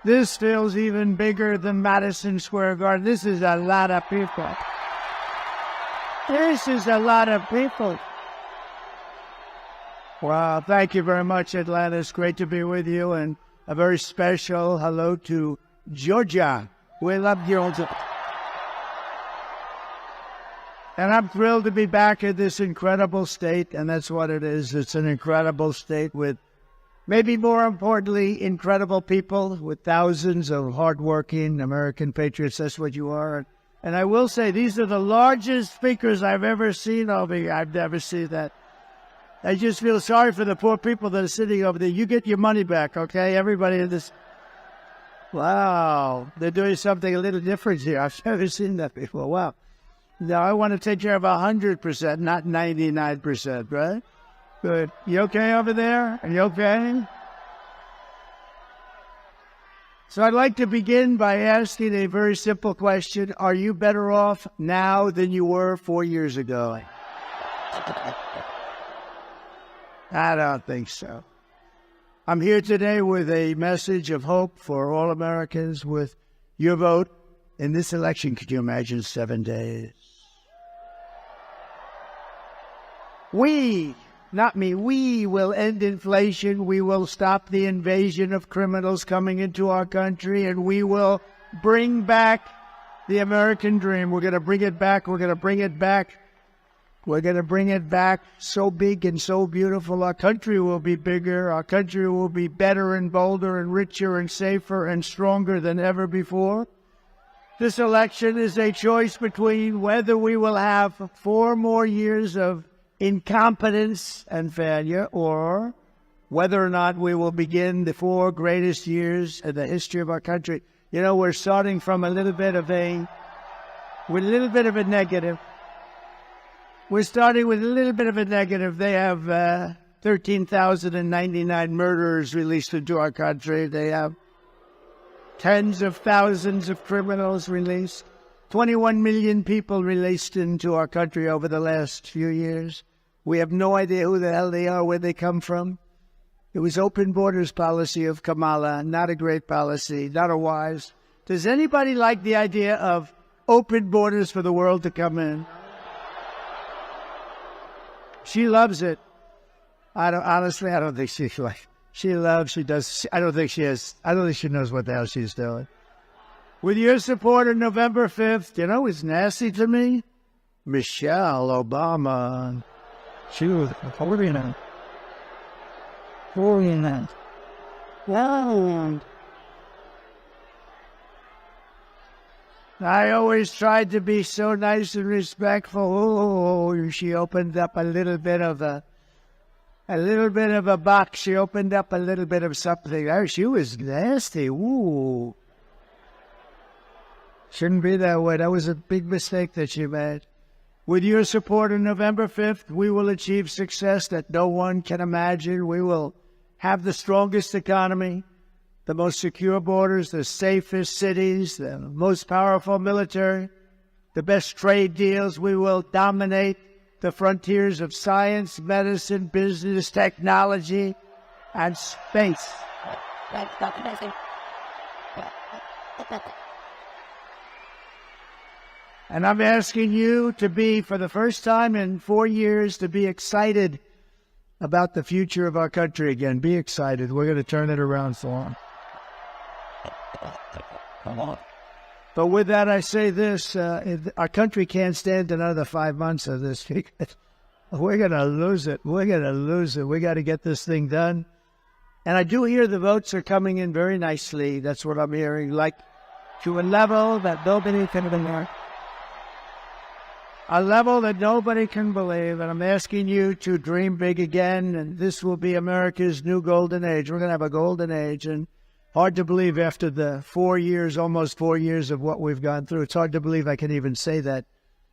This feels even bigger than Madison Square Garden. This is a lot of people. This is a lot of people. Wow, thank you very much, Atlanta. It's great to be with you. And a very special hello to Georgia. We love Georgia. And I'm thrilled to be back in this incredible state, and that's what it is. It's an incredible state with, maybe more importantly, incredible people, with thousands of hardworking American patriots. That's what you are. And I will say, these are the largest speakers I've ever seen over here. I've never seen that. I just feel sorry for the poor people that are sitting over there. You get your money back, okay? Everybody in this. Wow. They're doing something a little different here. I've never seen that before. Wow. Now, I want to take care of 100%, not 99%, right? Good. You okay over there? Are you okay? So I'd like to begin by asking a very simple question. Are you better off now than you were 4 years ago? I don't think so. I'm here today with a message of hope for all Americans with your vote in this election. Could you imagine 7 days? We, not me, we will end inflation. We will stop the invasion of criminals coming into our country, and we will bring back the American dream. We're going to bring it back. We're going to bring it back. We're going to bring it back so big and so beautiful. Our country will be bigger. Our country will be better and bolder and richer and safer and stronger than ever before. This election is a choice between whether we will have 4 more years of incompetence and failure, or whether or not we will begin the 4 greatest years in the history of our country. You know, we're starting from a little bit of a negative. We're starting with a little bit of a negative. They have 13,099 murderers released into our country. They have tens of thousands of criminals released. 21 million people released into our country over the last few years. We have no idea who the hell they are, where they come from. It was open borders policy of Kamala, not a great policy, not a wise. Does anybody like the idea of open borders for the world to come in? She loves it. I don't think she does. I don't think she knows what the hell she's doing. With your support on November 5th, you know who's nasty to me? Michelle Obama. She was holding it. Wow. I always tried to be so nice and respectful. Oh, she opened up a little bit of a box. She opened up a little bit of something. Oh, she was nasty. Ooh. Shouldn't be that way. That was a big mistake that she made. With your support on November 5th, we will achieve success that no one can imagine. We will have the strongest economy, the most secure borders, the safest cities, the most powerful military, the best trade deals. We will dominate the frontiers of science, medicine, business, technology, and space. And I'm asking you to be, for the first time in 4 years, to be excited about the future of our country again. Be excited. We're going to turn it around for them. But with that, I say this. Our country can't stand another 5 months of this. We're going to lose it. We're going to lose it. We got to get this thing done. And I do hear the votes are coming in very nicely. That's what I'm hearing. Like, to a level that nobody can ignore. a level that nobody can believe. And I'm asking you to dream big again, and this will be America's new golden age. We're going to have a golden age, and hard to believe after the 4 years, almost 4 years of what we've gone through. It's hard to believe I can even say that.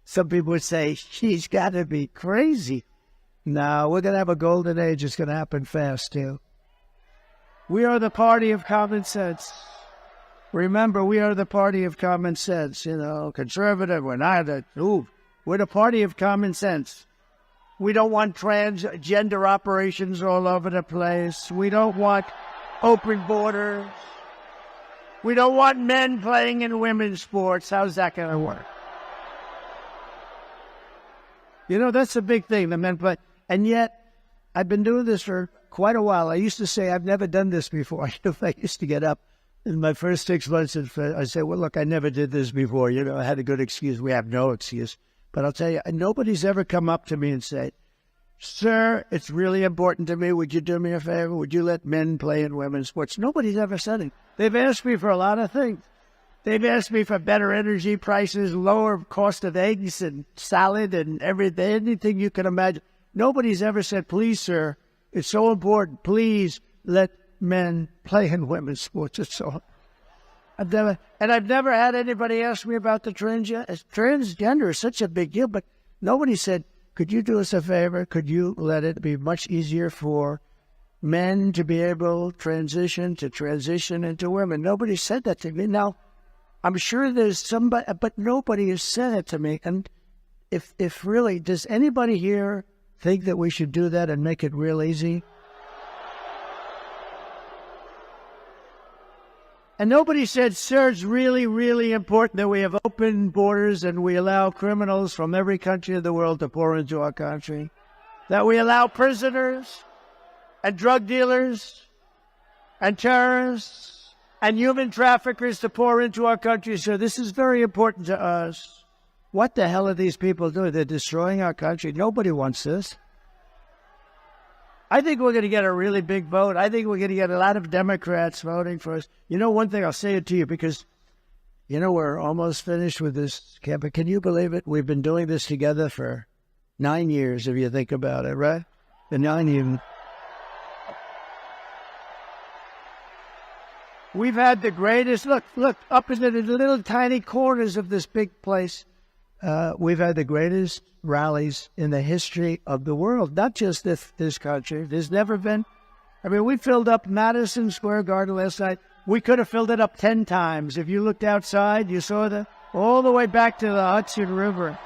Some people would say, she's got to be crazy. No, we're going to have a golden age. It's going to happen fast, too. We are the party of common sense. Remember, we are the party of common sense. You know, conservative, we're not. We're the party of common sense. We don't want transgender operations all over the place. We don't want open borders. We don't want men playing in women's sports. How's that going to work? You know, that's a big thing, the men play. And yet, I've been doing this for quite a while. I used to say, I've never done this before. I used to get up in my first 6 months, I say, well, look, I never did this before. You know, I had a good excuse. We have no excuse. But I'll tell you, nobody's ever come up to me and said, sir, it's really important to me. Would you do me a favor? Would you let men play in women's sports? Nobody's ever said it. They've asked me for a lot of things. They've asked me for better energy prices, lower cost of eggs and salad and everything, anything you can imagine. Nobody's ever said, please, sir, it's so important. Please let men play in women's sports. It's so. I've never had anybody ask me about the transgender. Transgender is such a big deal, but nobody said, could you do us a favor? Could you let it be much easier for men to be able to transition into women? Nobody said that to me. Now, I'm sure there's somebody, but nobody has said it to me. And if really, does anybody here think that we should do that and make it real easy? And nobody said, sir, it's really, really important that we have open borders and we allow criminals from every country of the world to pour into our country. That we allow prisoners and drug dealers and terrorists and human traffickers to pour into our country. So this is very important to us. What the hell are these people doing? They're destroying our country. Nobody wants this. I think we're going to get a really big vote. I think we're going to get a lot of Democrats voting for us. You know, one thing, I'll say it to you because, you know, we're almost finished with this campaign. Can you believe it? We've been doing this together for 9 years, if you think about it, right? The 9 years. We've had the greatest, look, up in the little tiny corners of this big place. We've had the greatest rallies in the history of the world, not just this country. There's never been. I mean, we filled up Madison Square Garden last night. We could have filled it up 10 times. If you looked outside, you saw all the way back to the Hudson River.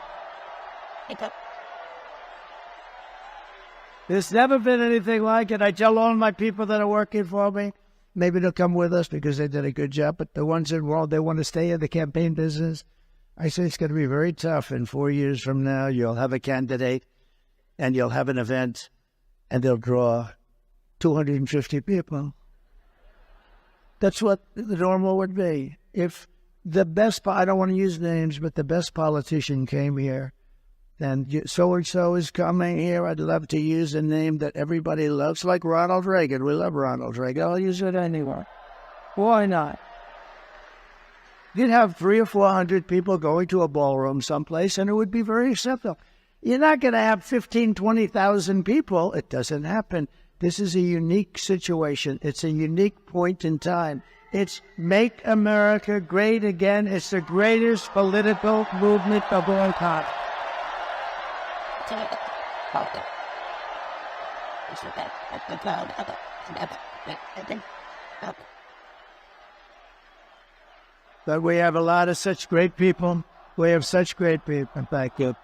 There's never been anything like it. I tell all my people that are working for me, maybe they'll come with us because they did a good job, but the ones that they want to stay in the campaign business, I say it's going to be very tough. In 4 years from now, you'll have a candidate and you'll have an event and they'll draw 250 people. That's what the normal would be. If the best, I don't want to use names, but the best politician came here and so-and-so is coming here, I'd love to use a name that everybody loves, like Ronald Reagan. We love Ronald Reagan. I'll use it anyway. Why not? You'd have 300 or 400 people going to a ballroom someplace, and it would be very acceptable. You're not going to have 15,000, 20,000 people. It doesn't happen. This is a unique situation. It's a unique point in time. It's Make America Great Again. It's the greatest political movement of all time. But we have a lot of such great people. We have such great people. Thank you.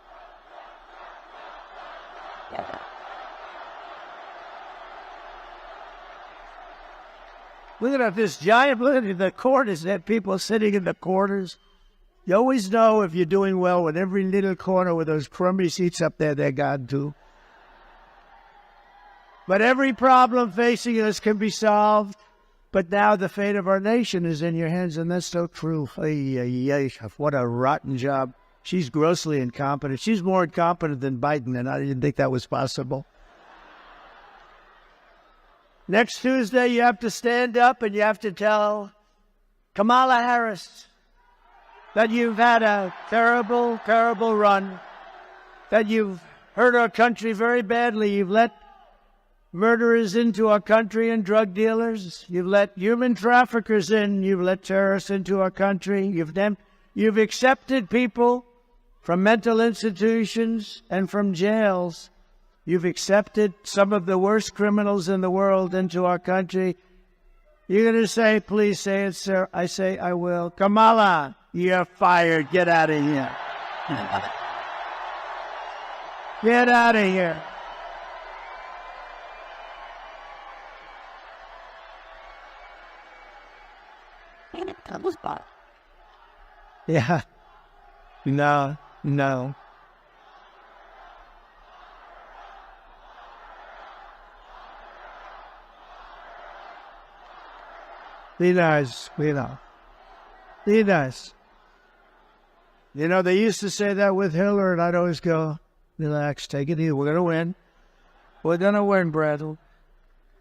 Look at this giant, look at the corners. There people sitting in the corners. You always know if you're doing well with every little corner with those crummy seats up there, they're gone too. But every problem facing us can be solved. But now the fate of our nation is in your hands, and that's so true. What a rotten job. She's grossly incompetent. She's more incompetent than Biden, and I didn't think that was possible. Next Tuesday, you have to stand up and you have to tell Kamala Harris that you've had a terrible, terrible run. that you've hurt our country very badly. You've let murderers into our country and drug dealers. You've let human traffickers in. You've let terrorists into our country. You've accepted people from mental institutions and from jails. You've accepted some of the worst criminals in the world into our country. You're going to say, please say it, sir. I say, I will. Kamala, you're fired. Get out of here. Get out of here. Yeah. No. Be nice, Be nice. You know, they used to say that with Hitler, and I'd always go, relax, take it easy. We're going to win. We're going to win, Brad.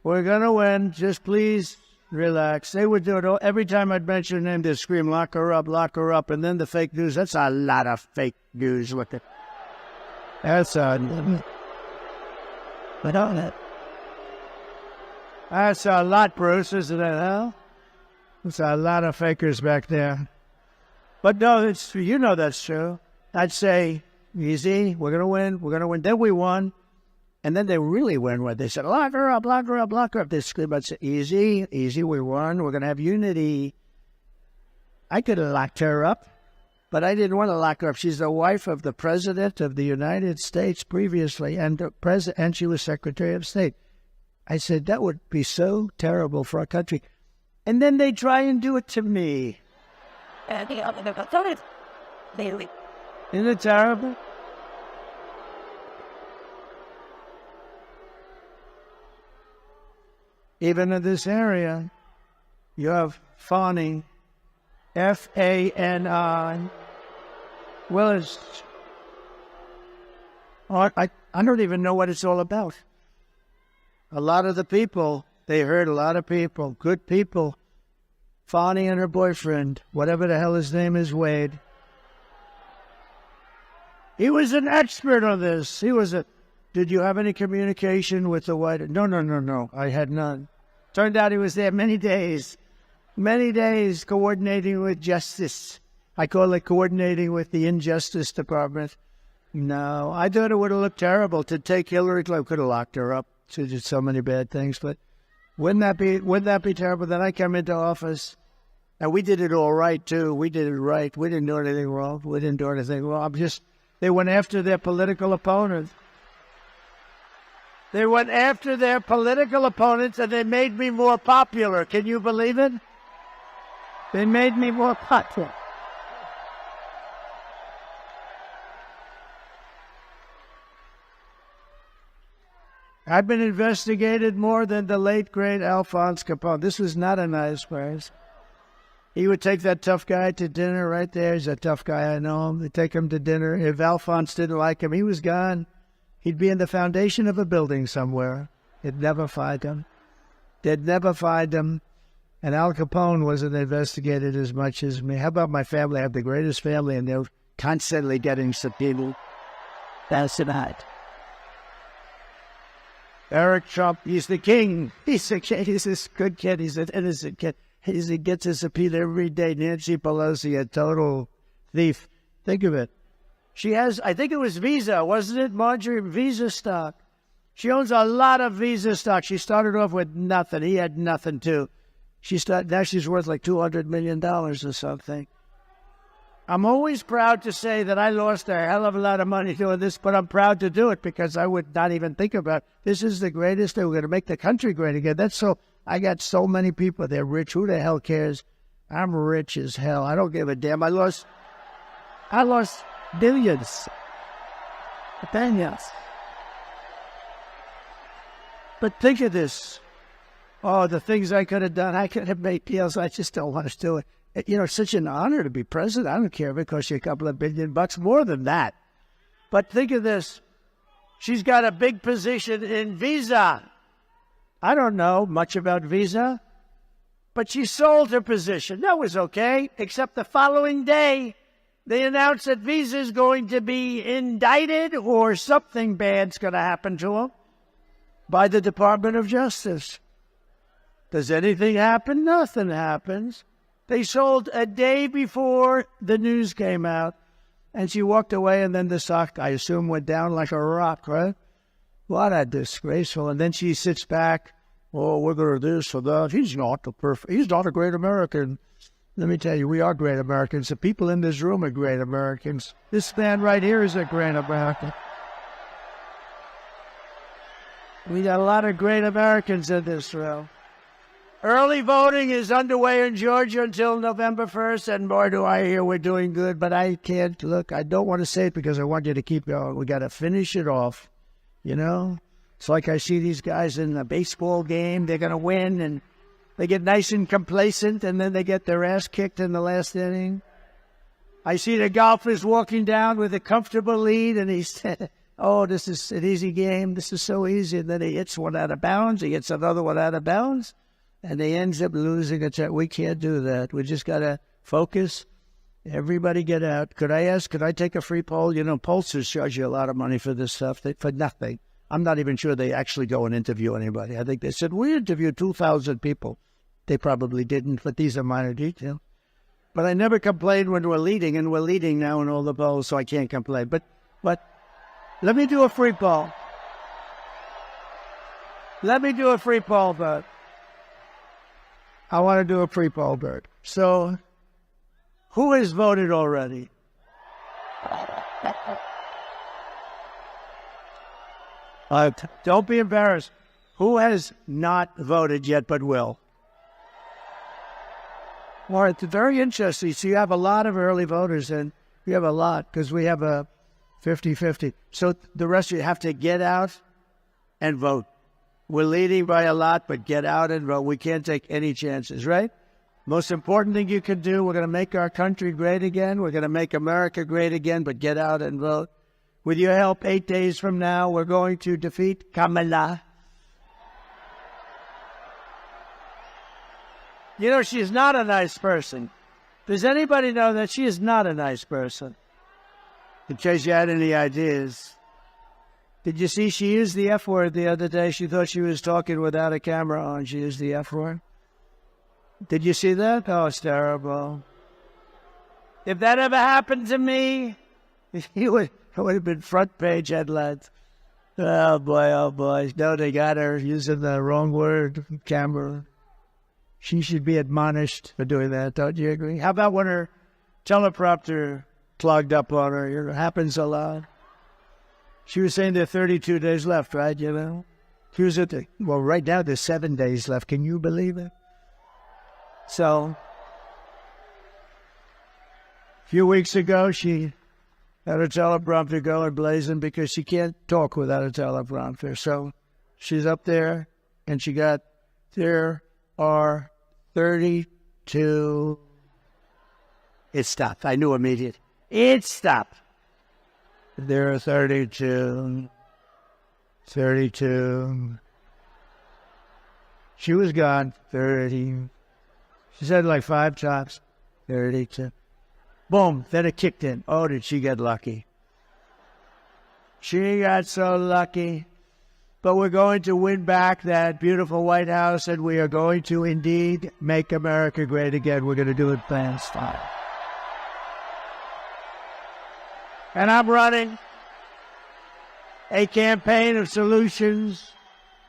We're going to win. Just please relax. They would do it all. Every time I'd mention her name, they'd scream, lock her up, lock her up. And then the fake news, that's a lot of fake news. That's a lot, Bruce, isn't it, huh? There's a lot of fakers back there. But no, you know that's true. I'd say, easy, we're going to win, we're going to win. Then we won. And then they really win when they said, lock her up, lock her up, lock her up. They screamed, I'd say, easy, we won, we're going to have unity. I could have locked her up, but I didn't want to lock her up. She's the wife of the President of the United States previously, and she was Secretary of State. I said, that would be so terrible for our country. And then they try and do it to me. Isn't it terrible? Even in this area, you have fawning, F-A-N-I. Well, I don't even know what it's all about. A lot of the people, they heard a lot of people, good people, Fawny and her boyfriend, whatever the hell his name is, Wade. He was an expert on this. Did you have any communication with the White House? No. I had none. Turned out he was there many days coordinating with justice. I call it coordinating with the Injustice Department. No, I thought it would have looked terrible to take Hillary Clinton. Could have locked her up. She did so many bad things, but wouldn't that be terrible? Then I come into office, and we did it all right too. We did it right. We didn't do anything wrong. They went after their political opponents. They went after their political opponents, and they made me more popular. Can you believe it? They made me more popular. I've been investigated more than the late, great Alphonse Capone. This was not a nice place. He would take that tough guy to dinner right there. He's a tough guy, I know him. They'd take him to dinner. If Alphonse didn't like him, he was gone. He'd be in the foundation of a building somewhere. They'd never find him. And Al Capone wasn't investigated as much as me. How about my family? I have the greatest family, and they're constantly getting subpoenaed. That's not. Eric Trump, he's the king. He's a kid. He's this good kid. He's an innocent kid. He gets a subpoena every day. Nancy Pelosi, a total thief. Think of it. She has, I think it was Visa, wasn't it, Marjorie? Visa stock. She owns a lot of Visa stock. She started off with nothing. He had nothing, too. Now she's worth like $200 million or something. I'm always proud to say that I lost a hell of a lot of money doing this, but I'm proud to do it because I would not even think about it. This is the greatest thing. We're going to make the country great again. I got so many people. They're rich. Who the hell cares? I'm rich as hell. I don't give a damn. I lost billions. But think of this. Oh, the things I could have done. I could have made deals. I just don't want to do it. It's such an honor to be president. I don't care if it costs you a couple of $1 billion, more than that. But think of this. She's got a big position in Visa. I don't know much about Visa, but she sold her position. That was okay, except the following day, They announced that Visa's going to be indicted or something bad's going to happen to him by the Department of Justice. Does anything happen? Nothing happens. They sold a day before the news came out, and she walked away, and then the stock, I assume, went down like a rock, right? What a disgraceful. And then she sits back, oh, we're going to do this or that. He's not a great American. Let me tell you, we are great Americans. The people in this room are great Americans. This man right here is a great American. We got a lot of great Americans in this room. Early voting is underway in Georgia until November 1st, and boy, do I hear we're doing good, but I can't, look, I don't want to say it because I want you to keep going. We got to finish it off, you know? It's like I see these guys in a baseball game, they're going to win, and they get nice and complacent, and then they get their ass kicked in the last inning. I see the golfers walking down with a comfortable lead, and he said, oh, this is an easy game. This is so easy. And then he hits one out of bounds. He hits another one out of bounds, and he ends up losing a check. We can't do that. We just got to focus. Everybody get out. Could I take a free poll? You know, pollsters charge you a lot of money for this stuff, for nothing. I'm not even sure they actually go and interview anybody. I think they said, we interviewed 2,000 people. They probably didn't, but these are minor details. But I never complained when we're leading, and we're leading now in all the polls, so I can't complain. But let me do a free poll. Let me do a free poll, Bert. I want to do a free poll, Bert. So, who has voted already? Don't be embarrassed. Who has not voted yet but will? Well, it's very interesting. So you have a lot of early voters, and we have a lot because we have a 50-50. So the rest of you have to get out and vote. We're leading by a lot, but get out and vote. We can't take any chances, right? Most important thing you can do, we're going to make our country great again. We're going to make America great again, but get out and vote. With your help, 8 days from now, we're going to defeat Kamala. You know, she's not a nice person. Does anybody know that she is not a nice person? In case you had any ideas. Did you see she used the F word the other day? She thought she was talking without a camera on. She used the F word. Did you see that? Oh, it's terrible. If that ever happened to me, it would have been front page headlines. Oh, boy. No, they got her using the wrong word, camera. She should be admonished for doing that, don't you agree? How about when her teleprompter clogged up on her? It happens a lot. She was saying there are 32 days left, right, you know? She was well, right now there's 7 days left. Can you believe it? So, a few weeks ago, she had her teleprompter going blazing because she can't talk without a teleprompter. So, she's up there, and she got there are 32. It stopped. I knew immediately. It stopped. There are 32. 32. She was gone. 30. She said like 5 times. 32. Boom. Then it kicked in. Oh, did she get lucky? She got so lucky. But we're going to win back that beautiful White House, and we are going to indeed make America great again. We're going to do it plan style. And I'm running a campaign of solutions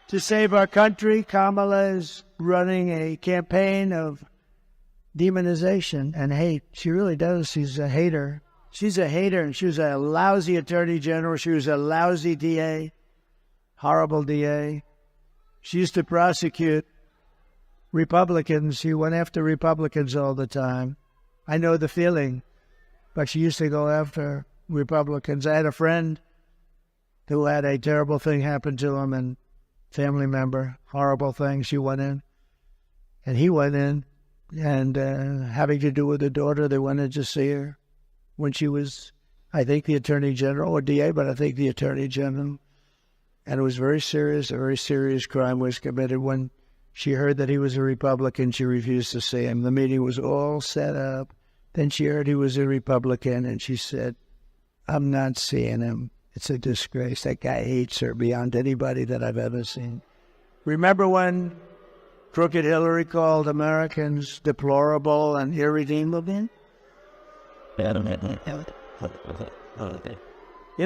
to save our country. Kamala is running a campaign of demonization and hate. She really does. She's a hater. She's a hater, and she was a lousy attorney general. She was a lousy DA. Horrible DA. She used to prosecute Republicans. She went after Republicans all the time. I know the feeling, but she used to go after Republicans. I had a friend who had a terrible thing happen to him, and family member, horrible thing. She went in, and he went in, and having to do with the daughter, they wanted to see her when she was, I think, the Attorney General or DA, but I think the Attorney General. And it was very serious. A very serious crime was committed. When she heard that he was a Republican, she refused to see him. The meeting was all set up. Then she heard he was a Republican, and she said, I'm not seeing him. It's a disgrace. That guy hates her beyond anybody that I've ever seen. Remember when Crooked Hillary called Americans deplorable and irredeemable? You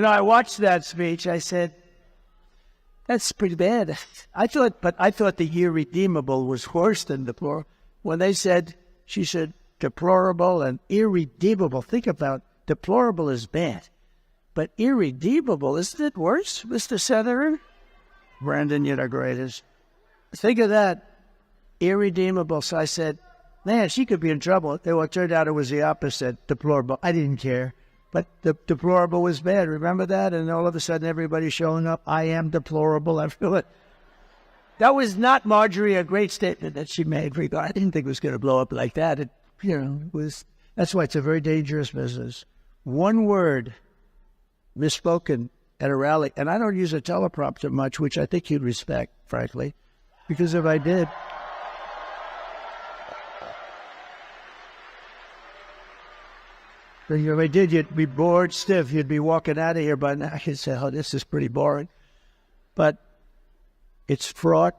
know, I watched that speech. I said, that's pretty bad. I thought the irredeemable was worse than deplorable. When she said deplorable and irredeemable. Think about deplorable is bad, but irredeemable, isn't it worse, Mr. Senator? Brandon, you're the greatest. Think of that, irredeemable. So I said, man, she could be in trouble. Well, it turned out it was the opposite, deplorable. I didn't care. But the deplorable was bad. Remember that? And all of a sudden, everybody's showing up. I am deplorable. I feel it. That was not, Marjorie, a great statement that she made. I didn't think it was going to blow up like that. It was. That's why it's a very dangerous business. One word misspoken at a rally, and I don't use a teleprompter much, which I think you'd respect, frankly, because if I did. If I did, you'd be bored stiff. You'd be walking out of here by now. You'd say, oh, this is pretty boring. But it's fraught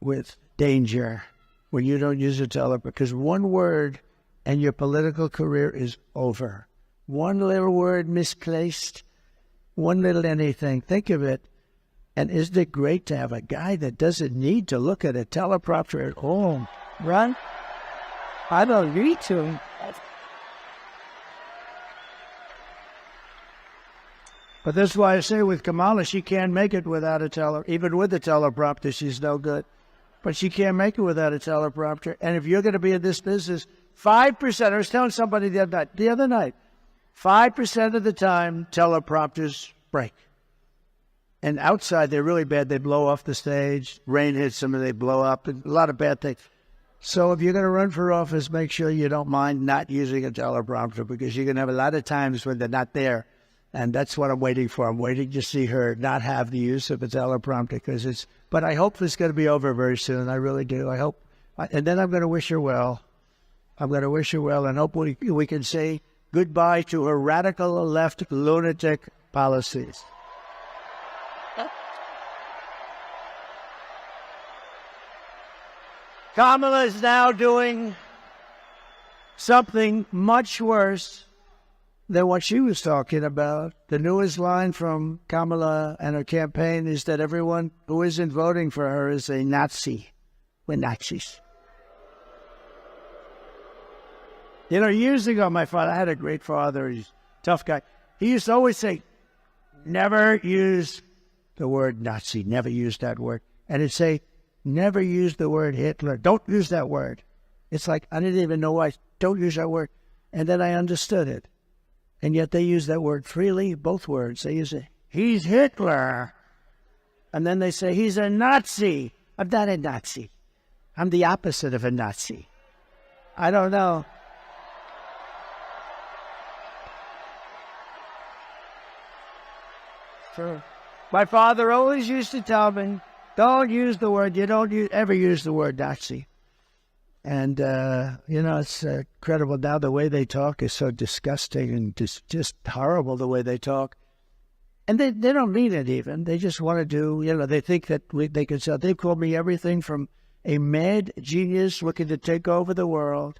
with danger when you don't use a teleprompter, because one word and your political career is over. One little word misplaced, one little anything. Think of it. And isn't it great to have a guy that doesn't need to look at a teleprompter at all? Right? I don't need to. But that's why I say with Kamala, she can't make it without a even with a teleprompter, she's no good. But she can't make it without a teleprompter. And if you're going to be in this business, 5%, I was telling somebody the other night, 5% of the time, teleprompters break. And outside, they're really bad. They blow off the stage. Rain hits them and they blow up. A lot of bad things. So if you're going to run for office, make sure you don't mind not using a teleprompter, because you're going to have a lot of times when they're not there. And that's what I'm waiting for. I'm waiting to see her not have the use of a teleprompter, but I hope it's going to be over very soon. I really do. I hope. And then I'm going to wish her well. I'm going to wish her well and hope we can say goodbye to her radical left lunatic policies. Kamala is now doing something much worse than what she was talking about. The newest line from Kamala and her campaign is that everyone who isn't voting for her is a Nazi. We're Nazis. You know, years ago, my father, I had a great father, he's a tough guy. He used to always say, never use the word Nazi, never use that word. And he'd say, never use the word Hitler. Don't use that word. It's like, I didn't even know why. Don't use that word. And then I understood it. And yet they use that word freely, both words. They use it, he's Hitler. And then they say, he's a Nazi. I'm not a Nazi. I'm the opposite of a Nazi. I don't know. Sure. My father always used to tell me, don't use the word, ever use the word Nazi. And, it's incredible now. The way they talk is so disgusting and just horrible, the way they talk. And they don't mean it even. They just want to do, they think that they can sell. They've called me everything from a mad genius looking to take over the world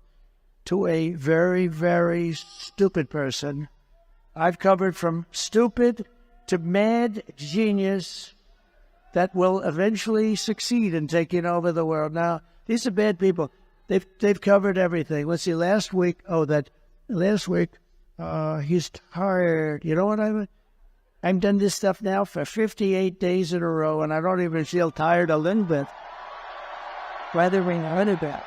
to a very, very stupid person. I've covered from stupid to mad genius that will eventually succeed in taking over the world. Now, these are bad people. They've covered everything. Let's see, last week, he's tired. You know what I mean? I've done this stuff now for 58 days in a row, and I don't even feel tired a little bit. Rather than heard about.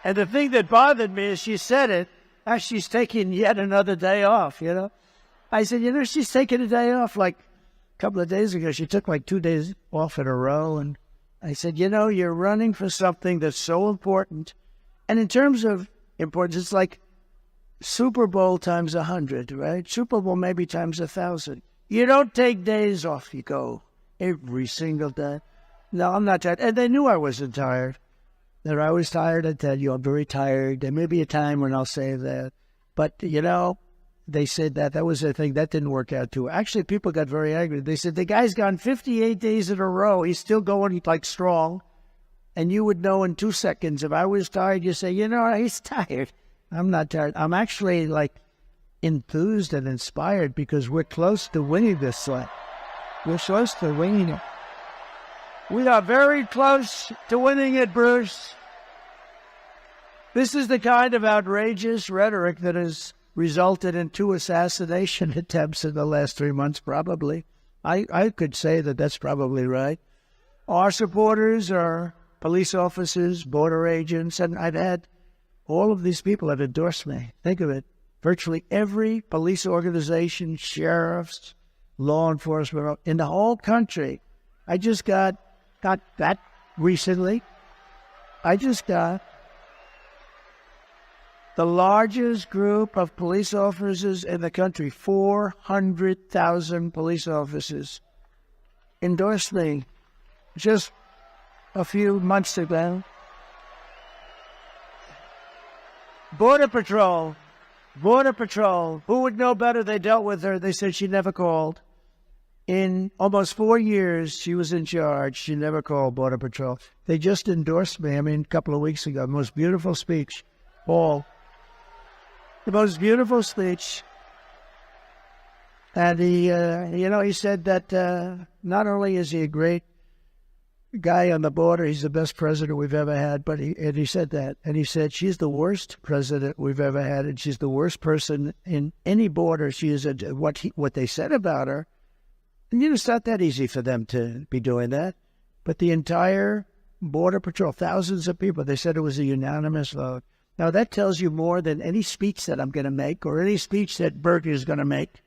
And the thing that bothered me is she said it as she's taking yet another day off, I said, she's taking a day off like a couple of days ago. She took like 2 days off in a row. And I said, you're running for something that's so important. And in terms of importance, it's like Super Bowl times 100, right? Super Bowl maybe times 1,000. You don't take days off. You go every single day. No, I'm not tired. And they knew I wasn't tired. They're always tired. I tell you, I'm very tired. There may be a time when I'll say that. But, you know, they said that. That was a thing. That didn't work out too. Actually, people got very angry. They said, the guy's gone 58 days in a row. He's still going like strong. And you would know in 2 seconds. If I was tired, you say, you know, he's tired. I'm not tired. I'm actually like enthused and inspired because we're close to winning this one. We're close to winning it. We are very close to winning it, Bruce. This is the kind of outrageous rhetoric that has resulted in 2 assassination attempts in the last 3 months, probably. I could say that that's probably right. Our supporters are police officers, border agents, and I've had all of these people have endorsed me. Think of it. Virtually every police organization, sheriffs, law enforcement in the whole country. I just got that recently. I just got the largest group of police officers in the country, 400,000 police officers, endorsed me just a few months ago. Border Patrol, who would know better? They dealt with her. They said she never called. In almost 4 years, she was in charge. She never called Border Patrol. They just endorsed me, a couple of weeks ago. Most beautiful speech. Paul. The most beautiful speech. And he said that not only is he a great guy on the border, he's the best president we've ever had, but he said that. And he said, she's the worst president we've ever had, and she's the worst person in any border. She is what they said about her. And it's not that easy for them to be doing that. But the entire Border Patrol, thousands of people, they said it was a unanimous vote. Now, that tells you more than any speech that I'm going to make or any speech that Bert is going to make.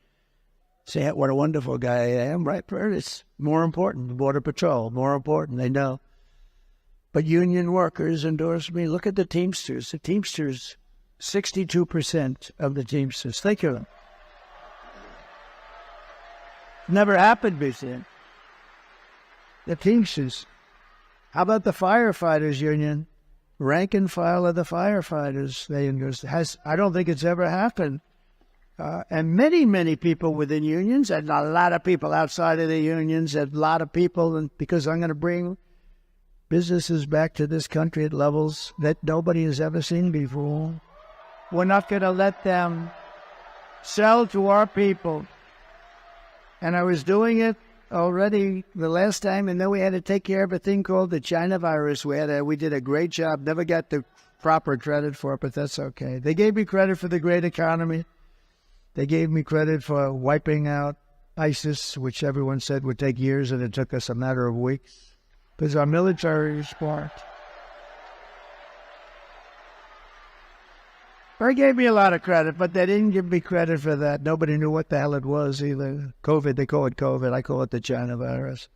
Say what a wonderful guy I am, right, Bert? It's more important. Border Patrol, more important, they know. But union workers endorse me. Look at the Teamsters. The Teamsters, 62% of the Teamsters. Think of them. Never happened before. The Teamsters. How about the firefighters union? Rank and file of the firefighters. I don't think it's ever happened. And many, many people within unions, and a lot of people outside of the unions, and a lot of people, and because I'm going to bring businesses back to this country at levels that nobody has ever seen before. We're not going to let them sell to our people. And I was doing it already the last time, and then we had to take care of a thing called the China virus. We did a great job, never got the proper credit for it, but that's okay. They gave me credit for the great economy. They gave me credit for wiping out ISIS, which everyone said would take years, and it took us a matter of weeks, because our military is smart. They gave me a lot of credit, but they didn't give me credit for that. Nobody knew what the hell it was either. COVID, they call it COVID. I call it the China virus.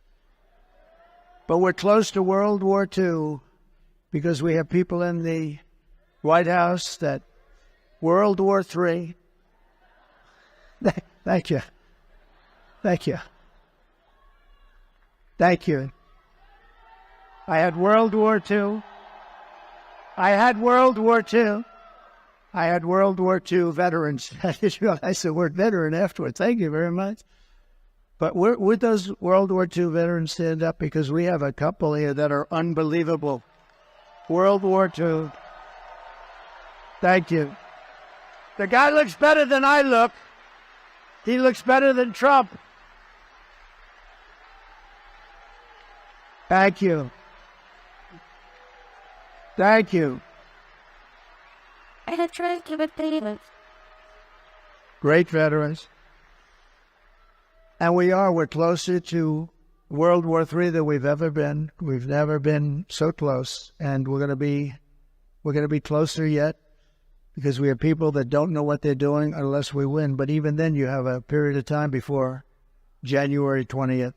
But we're close to World War II because we have people in the White House that World War III. Thank you. Thank you. Thank you. I had World War II. I had World War II. I had World War II veterans. I realized the word veteran afterwards. Thank you very much. But would those World War II veterans stand up? Because we have a couple here that are unbelievable. World War II. Thank you. The guy looks better than I look. He looks better than Trump. Thank you. Thank you. Great veterans. And we're closer to World War III than we've ever been. We've never been so close. And we're going to be closer yet because we have people that don't know what they're doing unless we win. But even then you have a period of time before January 20th.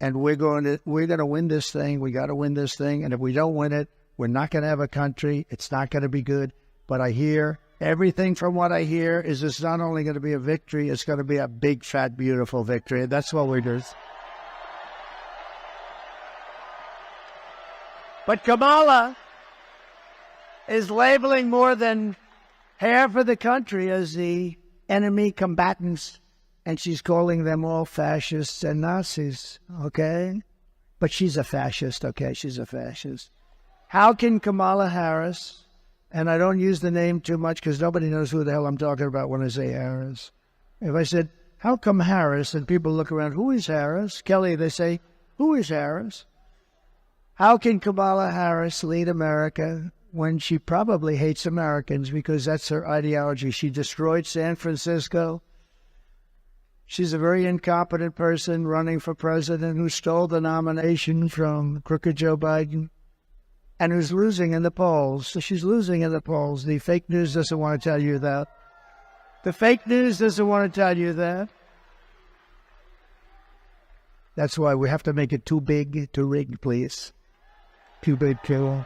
And we're going to win this thing. We got to win this thing. And if we don't win it, we're not going to have a country. It's not going to be good. But I hear everything from what I hear is it's not only going to be a victory, it's going to be a big, fat, beautiful victory. And that's what we're doing. But Kamala is labeling more than half of the country as the enemy combatants, and she's calling them all fascists and Nazis, okay? But she's a fascist, okay? She's a fascist. How can Kamala Harris, and I don't use the name too much because nobody knows who the hell I'm talking about when I say Harris. If I said, how come Harris? And people look around, who is Harris? Kelly, they say, who is Harris? How can Kamala Harris lead America when she probably hates Americans because that's her ideology? She destroyed San Francisco. She's a very incompetent person running for president who stole the nomination from crooked Joe Biden and who's losing in the polls. So she's losing in the polls. The fake news doesn't want to tell you that. The fake news doesn't want to tell you that. That's why we have to make it too big to rig, please. Too big to...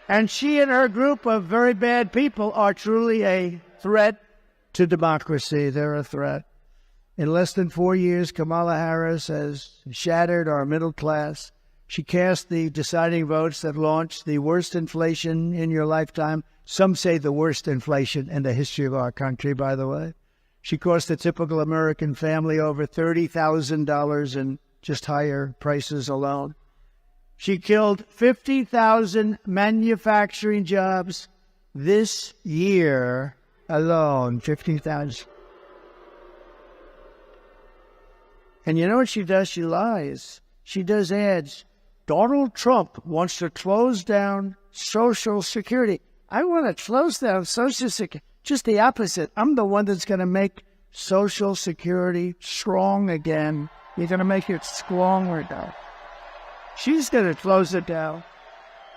And she and her group of very bad people are truly a threat to democracy. They're a threat. In less than 4 years, Kamala Harris has shattered our middle class. She cast the deciding votes that launched the worst inflation in your lifetime. Some say the worst inflation in the history of our country, by the way. She cost the typical American family over $30,000 in just higher prices alone. She killed 50,000 manufacturing jobs this year alone, 50,000. And you know what she does? She lies. She does ads. Donald Trump wants to close down Social Security. I want to close down Social Security. Just the opposite. I'm the one that's going to make Social Security strong again. You're going to make it stronger now. She's going to close it down.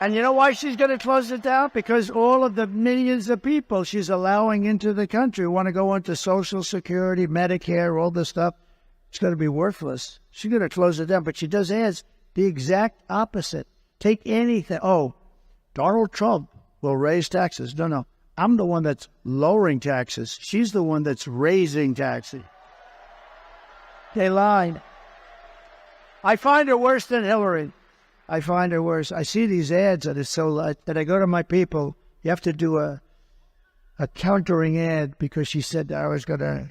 And you know why she's going to close it down? Because all of the millions of people she's allowing into the country want to go into Social Security, Medicare, all this stuff. It's going to be worthless. She's going to close it down. But she does ads the exact opposite. Take anything. Oh, Donald Trump will raise taxes. No. I'm the one that's lowering taxes. She's the one that's raising taxes. They lied. I find her worse than Hillary. I find her worse. I see these ads and it's so light that I go to my people. You have to do a countering ad because she said I was gonna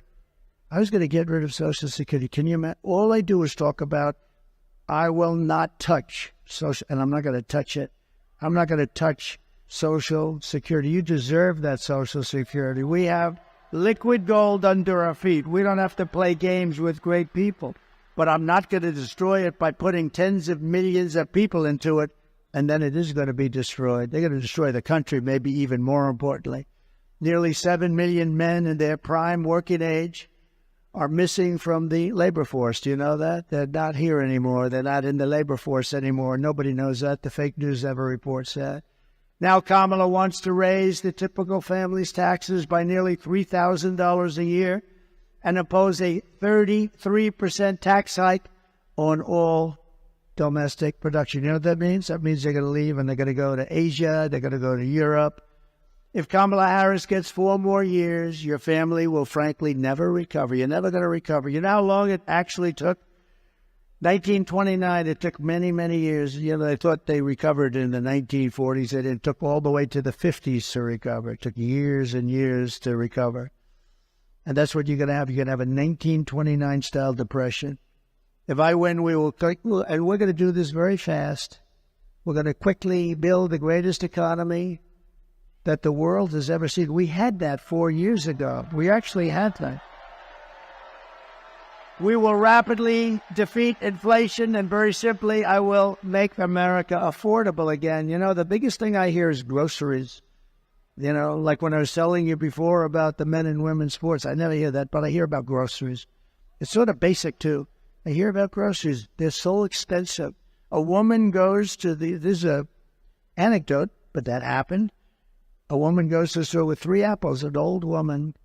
get rid of Social Security. Can you imagine? All I do is talk about I will not touch social, and I'm not going to touch it. I'm not going to touch Social Security. You deserve that Social Security. We have liquid gold under our feet. We don't have to play games with great people. But I'm not going to destroy it by putting tens of millions of people into it, and then it is going to be destroyed. They're going to destroy the country, maybe even more importantly. Nearly 7 million men in their prime working age are missing from the labor force. Do you know that? They're not here anymore. They're not in the labor force anymore. Nobody knows that. The fake news never reports that. Now Kamala wants to raise the typical family's taxes by nearly $3,000 a year and impose a 33% tax hike on all domestic production. You know what that means? That means they're going to leave and they're going to go to Asia. They're going to go to Europe. If Kamala Harris gets 4 more years, your family will frankly never recover. You're never going to recover. You know how long it actually took? 1929, it took many, many years. You know, they thought they recovered in the 1940s, and it took all the way to the 50s to recover. It took years and years to recover. And that's what you're going to have. You're going to have a 1929-style depression. If I win, we will, and we're going to do this very fast. We're going to quickly build the greatest economy that the world has ever seen. We had that 4 years ago. We actually had that. We will rapidly defeat inflation, and very simply, I will make America affordable again. You know, the biggest thing I hear is groceries. You know, like when I was telling you before about the men and women's sports, I never hear that, but I hear about groceries. It's sort of basic, too. I hear about groceries. They're so expensive. A woman goes to this is an anecdote, but that happened. A woman goes to the store with 3 apples, an old woman,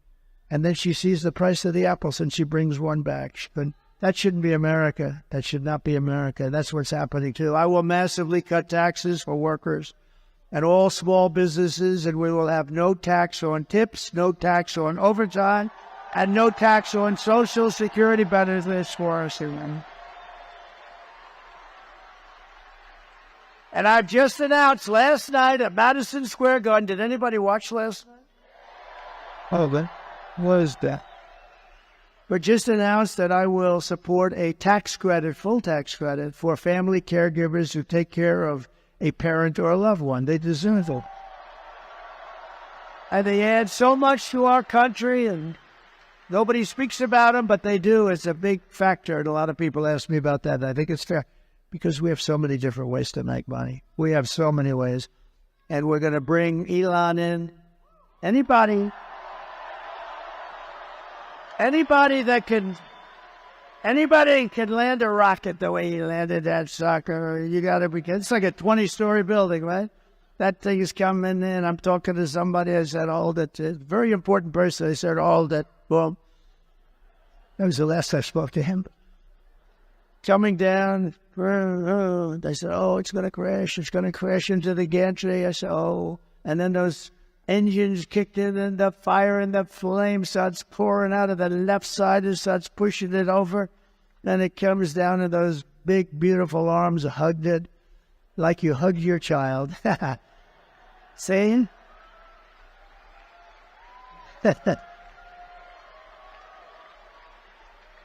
and then she sees the price of the apples and she brings one back. That shouldn't be America. That should not be America. That's what's happening too. I will massively cut taxes for workers and all small businesses, and we will have no tax on tips, no tax on overtime, and no tax on Social Security benefits for us. And I've just announced last night at Madison Square Garden. Did anybody watch last night? Oh, then what is that? But just announced that I will support a tax credit, full tax credit, for family caregivers who take care of a parent or a loved one. They deserve it. And they add so much to our country, and nobody speaks about them, but they do. It's a big factor, and a lot of people ask me about that, and I think it's fair, because we have so many different ways to make money. We have so many ways, and we're going to bring Elon in. Anybody can land a rocket the way he landed that sucker. You got to be. It's like a 20-story building, right? That thing is coming in. I'm talking to somebody. I said, hold it. It's a very important person. I said, hold it. Boom. That was the last I spoke to him. Coming down. They said, oh, it's going to crash. It's going to crash into the gantry. I said, oh. And then those engines kicked in, and the fire and the flame starts pouring out of the left side and starts pushing it over. Then it comes down, and those big, beautiful arms hugged it like you hugged your child. See?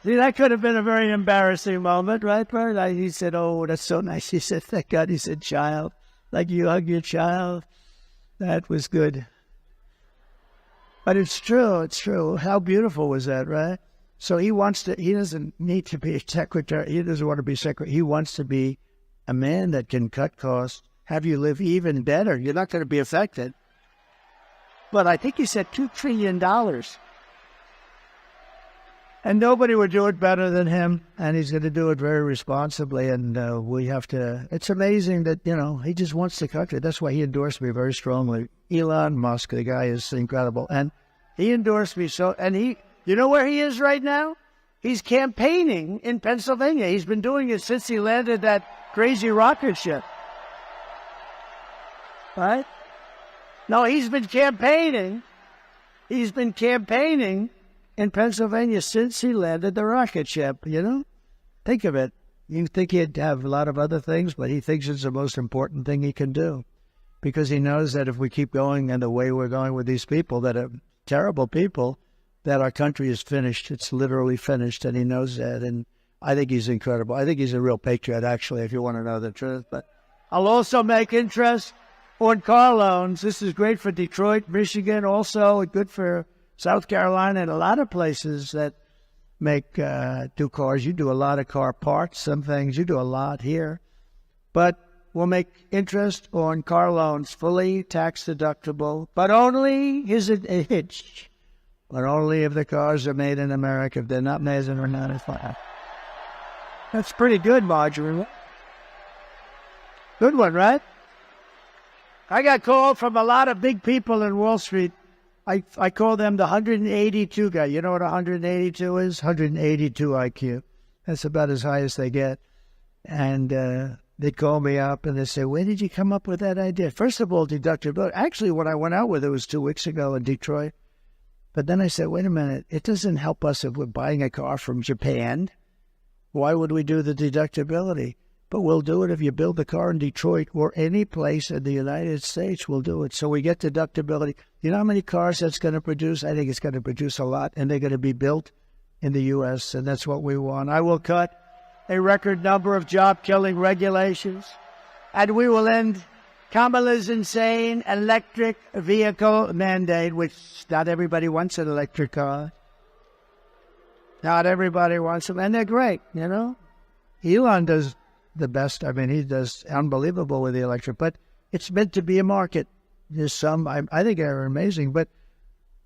See, that could have been a very embarrassing moment, right, Bert? He said, oh, that's so nice. He said, thank God. He said, child, like you hug your child. That was good. But it's true. It's true. How beautiful was that, right? So he doesn't need to be a secretary. He doesn't want to be secretary. He wants to be a man that can cut costs, have you live even better. You're not going to be affected. But I think he said $2 trillion. And nobody would do it better than him, and he's going to do it very responsibly, and we have to... It's amazing that, he just wants the country. That's why he endorsed me very strongly. Elon Musk, the guy is incredible. And he endorsed me so... And you know where he is right now? He's campaigning in Pennsylvania. He's been doing it since he landed that crazy rocket ship. Right? No, he's been campaigning. He's been campaigning in Pennsylvania since he landed the rocket ship, Think of it. You think he'd have a lot of other things, but he thinks it's the most important thing he can do, because he knows that if we keep going in the way we're going with these people that are terrible people, that our country is finished. It's literally finished, and he knows that, and I think he's incredible. I think he's a real patriot, actually, if you want to know the truth. But I'll also make interest on car loans. This is great for Detroit, Michigan, also good for South Carolina, and a lot of places that do cars. You do a lot of car parts, some things. You do a lot here. But we'll make interest on car loans, fully tax deductible, but only, here's a hitch, but only if the cars are made in America. If they're not made in America, it's fine. That's pretty good, Marjorie. Good one, right? I got called from a lot of big people in Wall Street. I call them the 182 guy. You know what 182 is? 182 IQ. That's about as high as they get. And they call me up and they say, where did you come up with that idea? First of all, deductibility. Actually, when I went out with it was 2 weeks ago in Detroit. But then I said, wait a minute. It doesn't help us if we're buying a car from Japan. Why would we do the deductibility? But we'll do it if you build a car in Detroit or any place in the United States. We'll do it. So we get deductibility. You know how many cars that's going to produce? I think it's going to produce a lot, and they're going to be built in the U.S., and that's what we want. I will cut a record number of job-killing regulations, and we will end Kamala's insane electric vehicle mandate, which not everybody wants an electric car. Not everybody wants them, and they're great, Elon does the best. I mean, he does unbelievable with the electric, but it's meant to be a market. There's some, I think, are amazing, but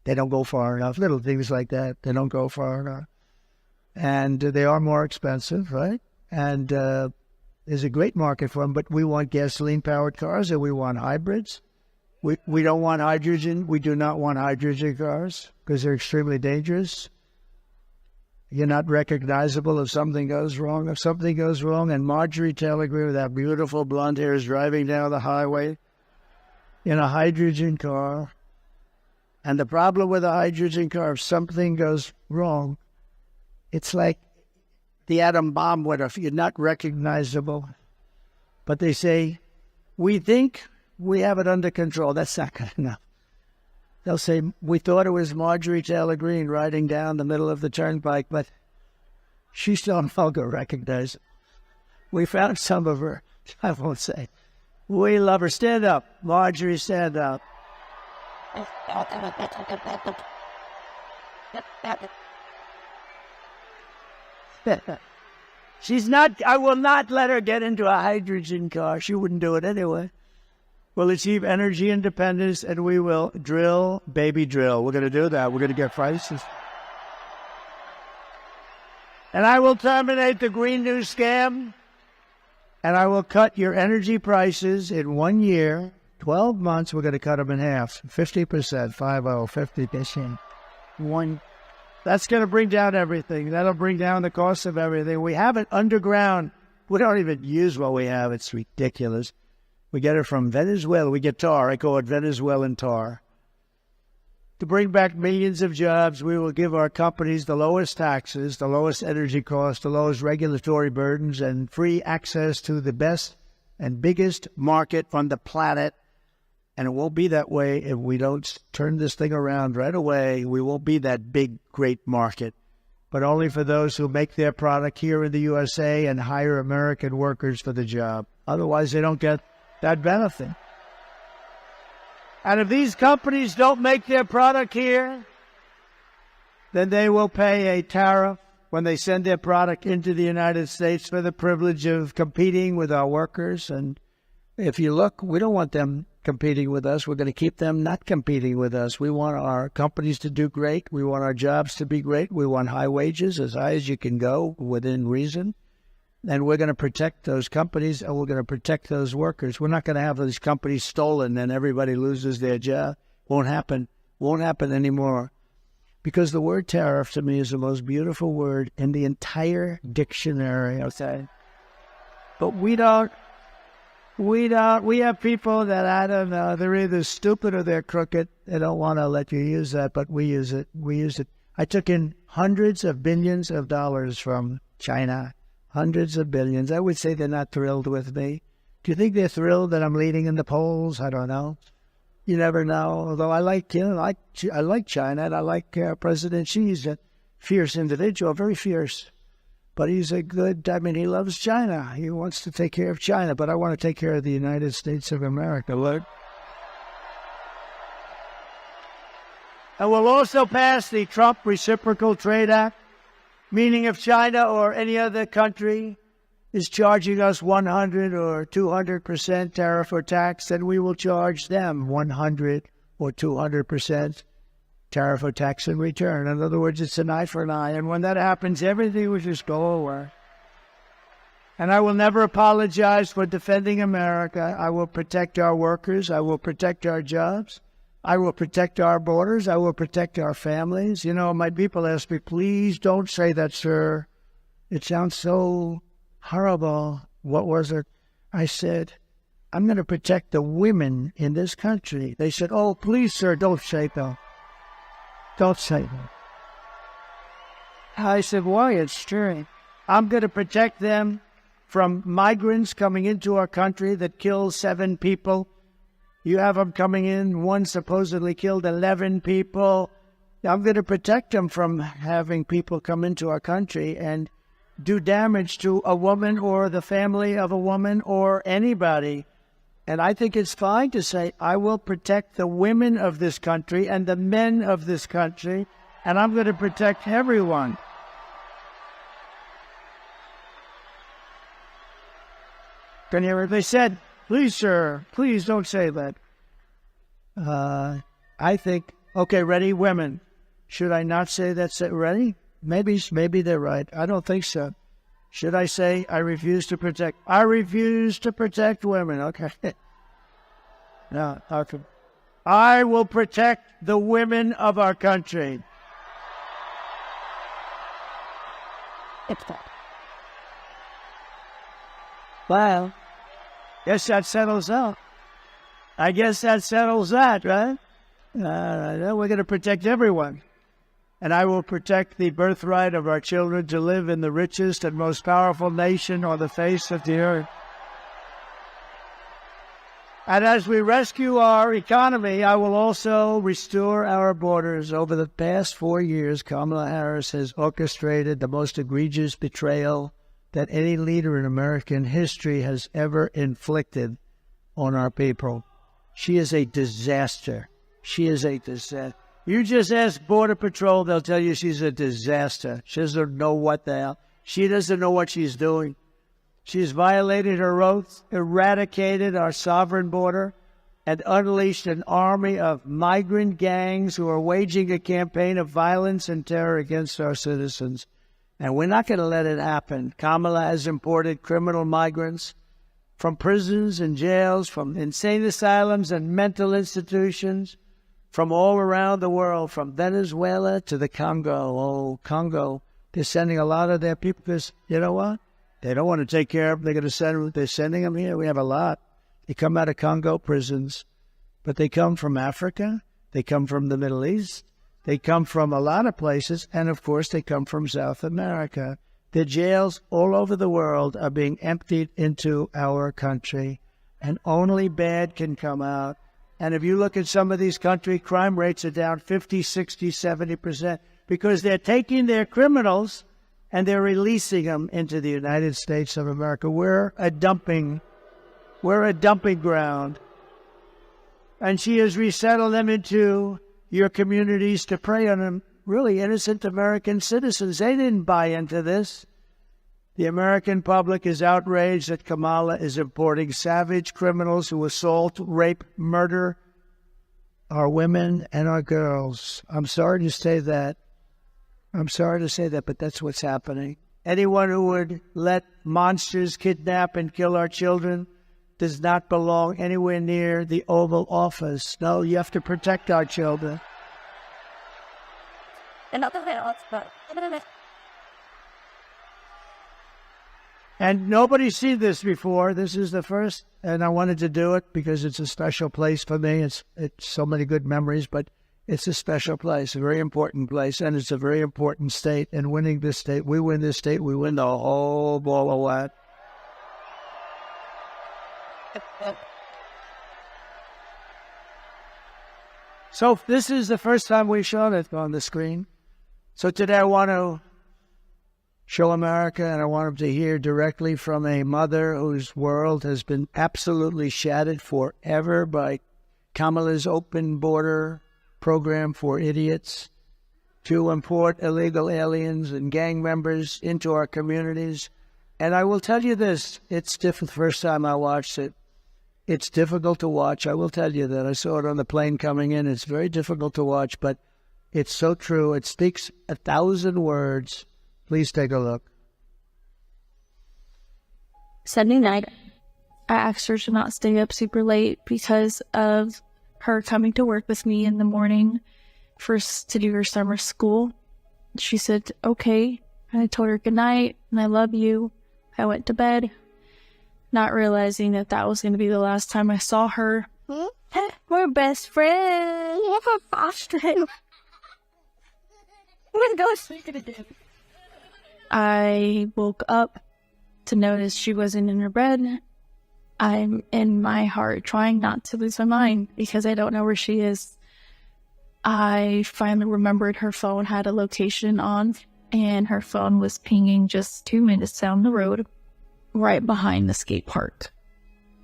they don't go far enough. Little things like that, they don't go far enough. And they are more expensive, right? And there's a great market for them, but we want gasoline-powered cars, and we want hybrids. We don't want hydrogen. We do not want hydrogen cars because they're extremely dangerous. You're not recognizable if something goes wrong. If something goes wrong, and Marjorie Taylor Greene with that beautiful blonde hair is driving down the highway in a hydrogen car. And the problem with a hydrogen car, if something goes wrong, it's like the atom bomb went off. You're not recognizable. But they say We think we have it under control. That's not good enough. They'll say, we thought it was Marjorie Taylor Greene riding down the middle of the turnpike, but she's no longer recognized. We found some of her. I won't say. We love her. Stand up. Marjorie, stand up. She's not, I will not let her get into a hydrogen car. She wouldn't do it anyway. We'll achieve energy independence, and we will drill, baby drill. We're going to do that. We're going to get prices. And I will terminate the Green New Scam, and I will cut your energy prices in 1 year, 12 months. We're going to cut them in half, 50%, 50%. That's going to bring down everything. That'll bring down the cost of everything. We have it underground. We don't even use what we have. It's ridiculous. We get it from Venezuela. We get tar. I call it Venezuelan tar. To bring back millions of jobs, we will give our companies the lowest taxes, the lowest energy costs, the lowest regulatory burdens, and free access to the best and biggest market on the planet. And it won't be that way if we don't turn this thing around right away. We won't be that big, great market, but only for those who make their product here in the USA and hire American workers for the job. Otherwise, they don't get that benefit. And if these companies don't make their product here, then they will pay a tariff when they send their product into the United States for the privilege of competing with our workers. And if you look, we don't want them competing with us. We're going to keep them not competing with us. We want our companies to do great. We want our jobs to be great. We want high wages, as high as you can go within reason. And we're going to protect those companies, and we're going to protect those workers. We're not going to have those companies stolen and everybody loses their job. Won't happen. Won't happen anymore. Because the word tariff to me is the most beautiful word in the entire dictionary. Okay? But we have people that, I don't know, they're either stupid or they're crooked. They don't want to let you use that, but we use it. We use it. I took in hundreds of billions of dollars from China. Hundreds of billions. I would say they're not thrilled with me. Do you think they're thrilled that I'm leading in the polls? I don't know. You never know. Although I like China, and I like President Xi. He's a fierce individual, very fierce. But he's a good, he loves China. He wants to take care of China, but I want to take care of the United States of America. Look. And we'll also pass the Trump Reciprocal Trade Act, meaning if China or any other country is charging us 100 or 200% tariff or tax, then we will charge them 100 or 200% tariff or tax in return. In other words, it's an eye for an eye. And when that happens, everything will just go away. And I will never apologize for defending America. I will protect our workers. I will protect our jobs. I will protect our borders. I will protect our families. You know, my people ask me, please don't say that, sir. It sounds so horrible. What was it? I said, I'm going to protect the women in this country. They said, oh, please, sir, don't say that. Don't say that. I said, why? It's true. I'm going to protect them from migrants coming into our country that kill 7 people. You have them coming in, one supposedly killed 11 people. I'm going to protect them from having people come into our country and do damage to a woman or the family of a woman or anybody. And I think it's fine to say, I will protect the women of this country and the men of this country, and I'm going to protect everyone. Can you hear? They said, please, sir, please don't say that. I think, okay, ready, women. Should I not say that's it? Ready? Maybe they're right. I don't think so. Should I say I refuse to protect? I refuse to protect women. Okay. No, okay. I will protect the women of our country. Well, guess that settles out. I guess that settles that, right? We're going to protect everyone. And I will protect the birthright of our children to live in the richest and most powerful nation on the face of the earth. And as we rescue our economy, I will also restore our borders. Over the past 4 years, Kamala Harris has orchestrated the most egregious betrayal that any leader in American history has ever inflicted on our people. She is a disaster. She is a disaster. You just ask Border Patrol, they'll tell you she's a disaster. She doesn't know what the hell. She doesn't know what she's doing. She's violated her oaths, eradicated our sovereign border, and unleashed an army of migrant gangs who are waging a campaign of violence and terror against our citizens. And we're not going to let it happen. Kamala has imported criminal migrants from prisons and jails, from insane asylums and mental institutions, from all around the world, from Venezuela to the Congo. Oh, Congo. They're sending a lot of their people because, you know what? They don't want to take care of them. They're sending them here. We have a lot. They come out of Congo prisons, but they come from Africa. They come from the Middle East. They come from a lot of places. And, of course, they come from South America. The jails all over the world are being emptied into our country, and only bad can come out. And if you look at some of these countries, crime rates are down 50, 60, 70% because they're taking their criminals and they're releasing them into the United States of America. We're a dumping ground. And she has resettled them into your communities to prey on them, really innocent American citizens. They didn't buy into this. The American public is outraged that Kamala is importing savage criminals who assault, rape, murder our women and our girls. I'm sorry to say that. But that's what's happening. Anyone who would let monsters kidnap and kill our children does not belong anywhere near the Oval Office. No, you have to protect our children. And nobody's seen this before. This is the first, and I wanted to do it because it's a special place for me. It's so many good memories, but it's a special place, a very important place, and it's a very important state. And winning this state, we win this state, we win the whole ball of wax. So this is the first time we've shown it on the screen. So today I want to show America, and I want them to hear directly from a mother whose world has been absolutely shattered forever by Kamala's open border program for idiots to import illegal aliens and gang members into our communities. And I will tell you this, it's difficult. The first time I watched it, it's difficult to watch. I will tell you that. I saw it on the plane coming in. It's very difficult to watch, but it's so true. It speaks 1,000 words. Please take a look. Sunday night, I asked her to not stay up super late because of her coming to work with me in the morning to do her summer school. She said, okay. I told her good night and I love you. I went to bed, not realizing that that was going to be the last time I saw her. We're best friends. We're going to sleep again. I woke up to notice she wasn't in her bed. I'm in my heart trying not to lose my mind because I don't know where she is. I finally remembered her phone had a location on, and her phone was pinging just 2 minutes down the road, right behind the skate park.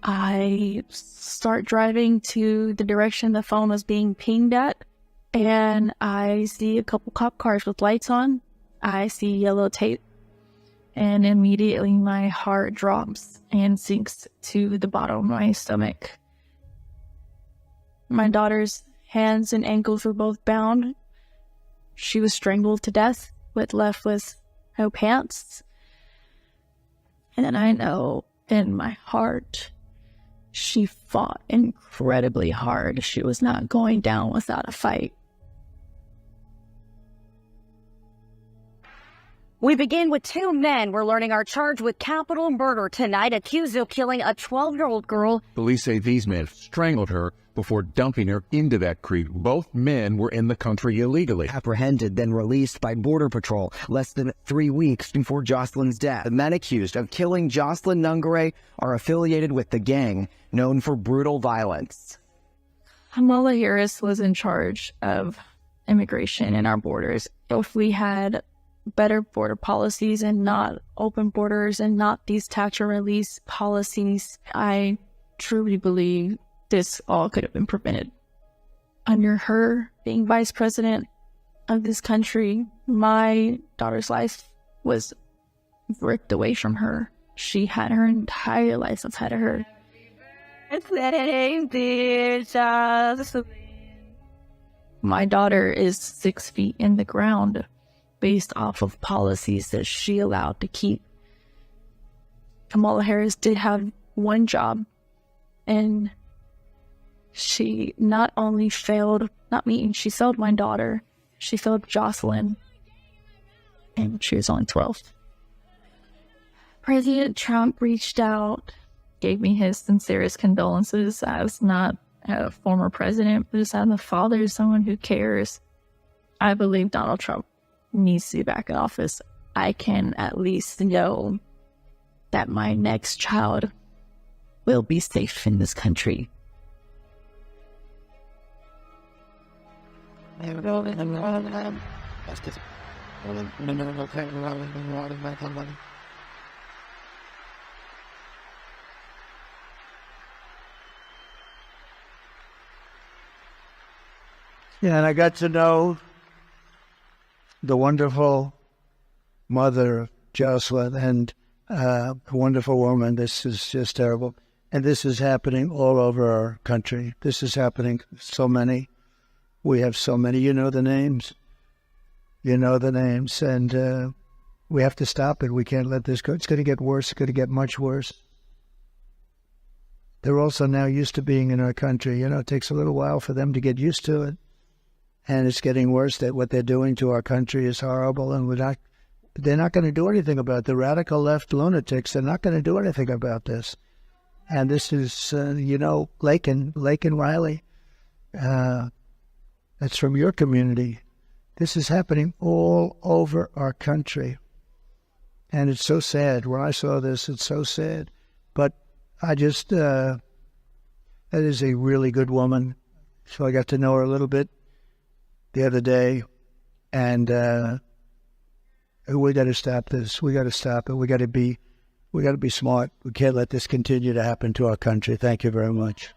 I start driving to the direction the phone was being pinged at, and I see a couple cop cars with lights on. I see yellow tape, and immediately my heart drops and sinks to the bottom of my stomach. My daughter's hands and ankles were both bound. She was strangled to death, left with no pants. And I know in my heart, she fought incredibly hard. She was not going down without a fight. We begin with two men we're learning are charged with capital murder tonight, accused of killing a 12-year-old girl. Police say these men strangled her before dumping her into that creek. Both men were in the country illegally. Apprehended, then released by Border Patrol less than 3 weeks before Jocelyn's death. The men accused of killing Jocelyn Nungare are affiliated with the gang known for brutal violence. Kamala Harris was in charge of immigration in our borders. If we had better border policies and not open borders and not these catch and release policies, I truly believe this all could have been prevented. Under her being vice president of this country, my daughter's life was ripped away from her. She had her entire life ahead of her. My daughter is 6 feet in the ground based off of policies that she allowed to keep. Kamala Harris did have one job, and she not only failed, she failed my daughter, she failed Jocelyn, and she was only 12. President Trump reached out, gave me his sincerest condolences as not a former president, but just as a father, someone who cares. I believe Donald Trump needs to be back in office. I can at least know that my next child will be safe in this country. Yeah, and I got to know the wonderful mother of Jocelyn, and a wonderful woman. This is just terrible. And this is happening all over our country. This is happening so many. We have so many. You know the names. You know the names. And we have to stop it. We can't let this go. It's going to get worse. It's going to get much worse. They're also now used to being in our country. You know, it takes a little while for them to get used to it. And it's getting worse. That what they're doing to our country is horrible, and they're not going to do anything about it. The radical left lunatics, they're not going to do anything about this. And this is, Lake and Riley, that's from your community. This is happening all over our country. And it's so sad. When I saw this, it's so sad. But I just, that is a really good woman. So I got to know her a little bit the other day, and we got to stop this. We got to stop it. We got to be smart. We can't let this continue to happen to our country. Thank you very much.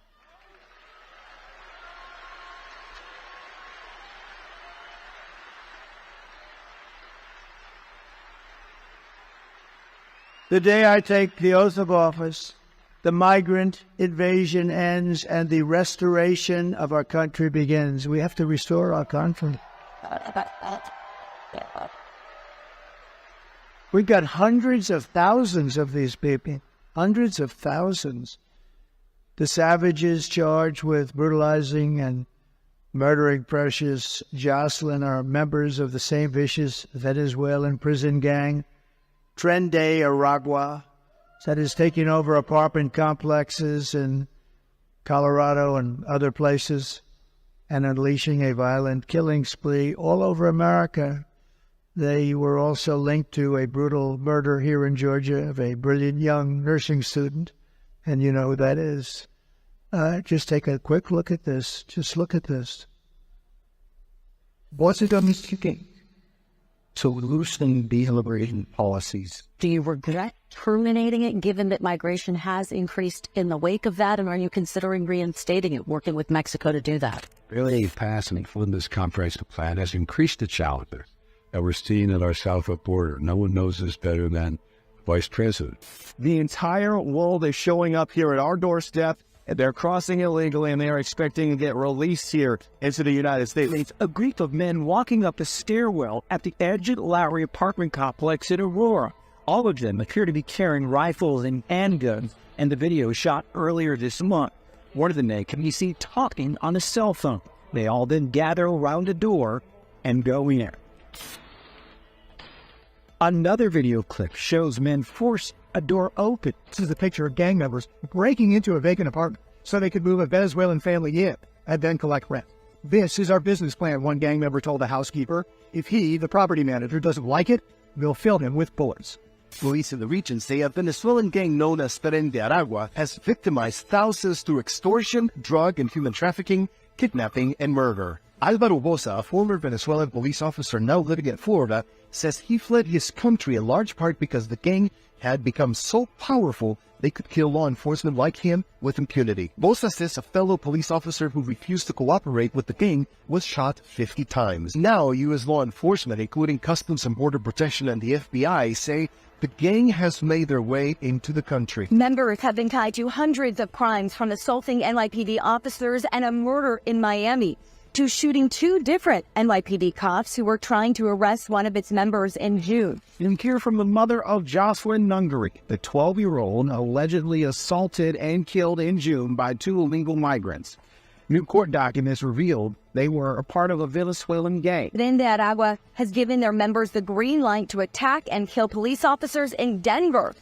The day I take the oath of office, the migrant invasion ends and the restoration of our country begins. We have to restore our country. We've got hundreds of thousands of these people, hundreds of thousands. The savages charged with brutalizing and murdering precious Jocelyn are members of the same vicious Venezuelan prison gang, Tren de Aragua, that is taking over apartment complexes in Colorado and other places and unleashing a violent killing spree all over America. They were also linked to a brutal murder here in Georgia of a brilliant young nursing student, and you know who that is. Just take a quick look at this. Just look at this. What's it done to loosen the immigration policies? Do you regret terminating it, given that migration has increased in the wake of that? And are you considering reinstating it, working with Mexico to do that? Really passing from this comprehensive plan has increased the challenges that we're seeing at our southwest border. No one knows this better than Vice President. The entire world is showing up here at our doorstep, and they're crossing illegally, and they are expecting to get released here into the United States. It's a group of men walking up a stairwell at the Edgett Lowry apartment complex in Aurora. All of them appear to be carrying rifles and handguns, and the video shot earlier this month. One of the men can be seen talking on a cell phone. They all then gather around a door and go in. Another video clip shows men force a door open. This is a picture of gang members breaking into a vacant apartment. so they could move a Venezuelan family in and then collect rent. This is our business plan, one gang member told the housekeeper. If he, the property manager, doesn't like it, we'll fill him with bullets. Police in the region say a Venezuelan gang known as Tren de Aragua has victimized thousands through extortion, drug and human trafficking, kidnapping, and murder. Alvaro Bosa, a former Venezuelan police officer now living in Florida, says he fled his country in large part because the gang had become so powerful they could kill law enforcement like him with impunity. Bosa says a fellow police officer who refused to cooperate with the gang was shot 50 times. Now, U.S. law enforcement, including Customs and Border Protection and the FBI, say the gang has made their way into the country. Members have been tied to hundreds of crimes, from assaulting NYPD officers and a murder in Miami to shooting two different NYPD cops who were trying to arrest one of its members in June. You hear from the mother of Jocelyn Nungary, the 12-year-old allegedly assaulted and killed in June by two illegal migrants. New court documents revealed they were a part of a Venezuelan gang. Tren de Aragua has given their members the green light to attack and kill police officers in Denver.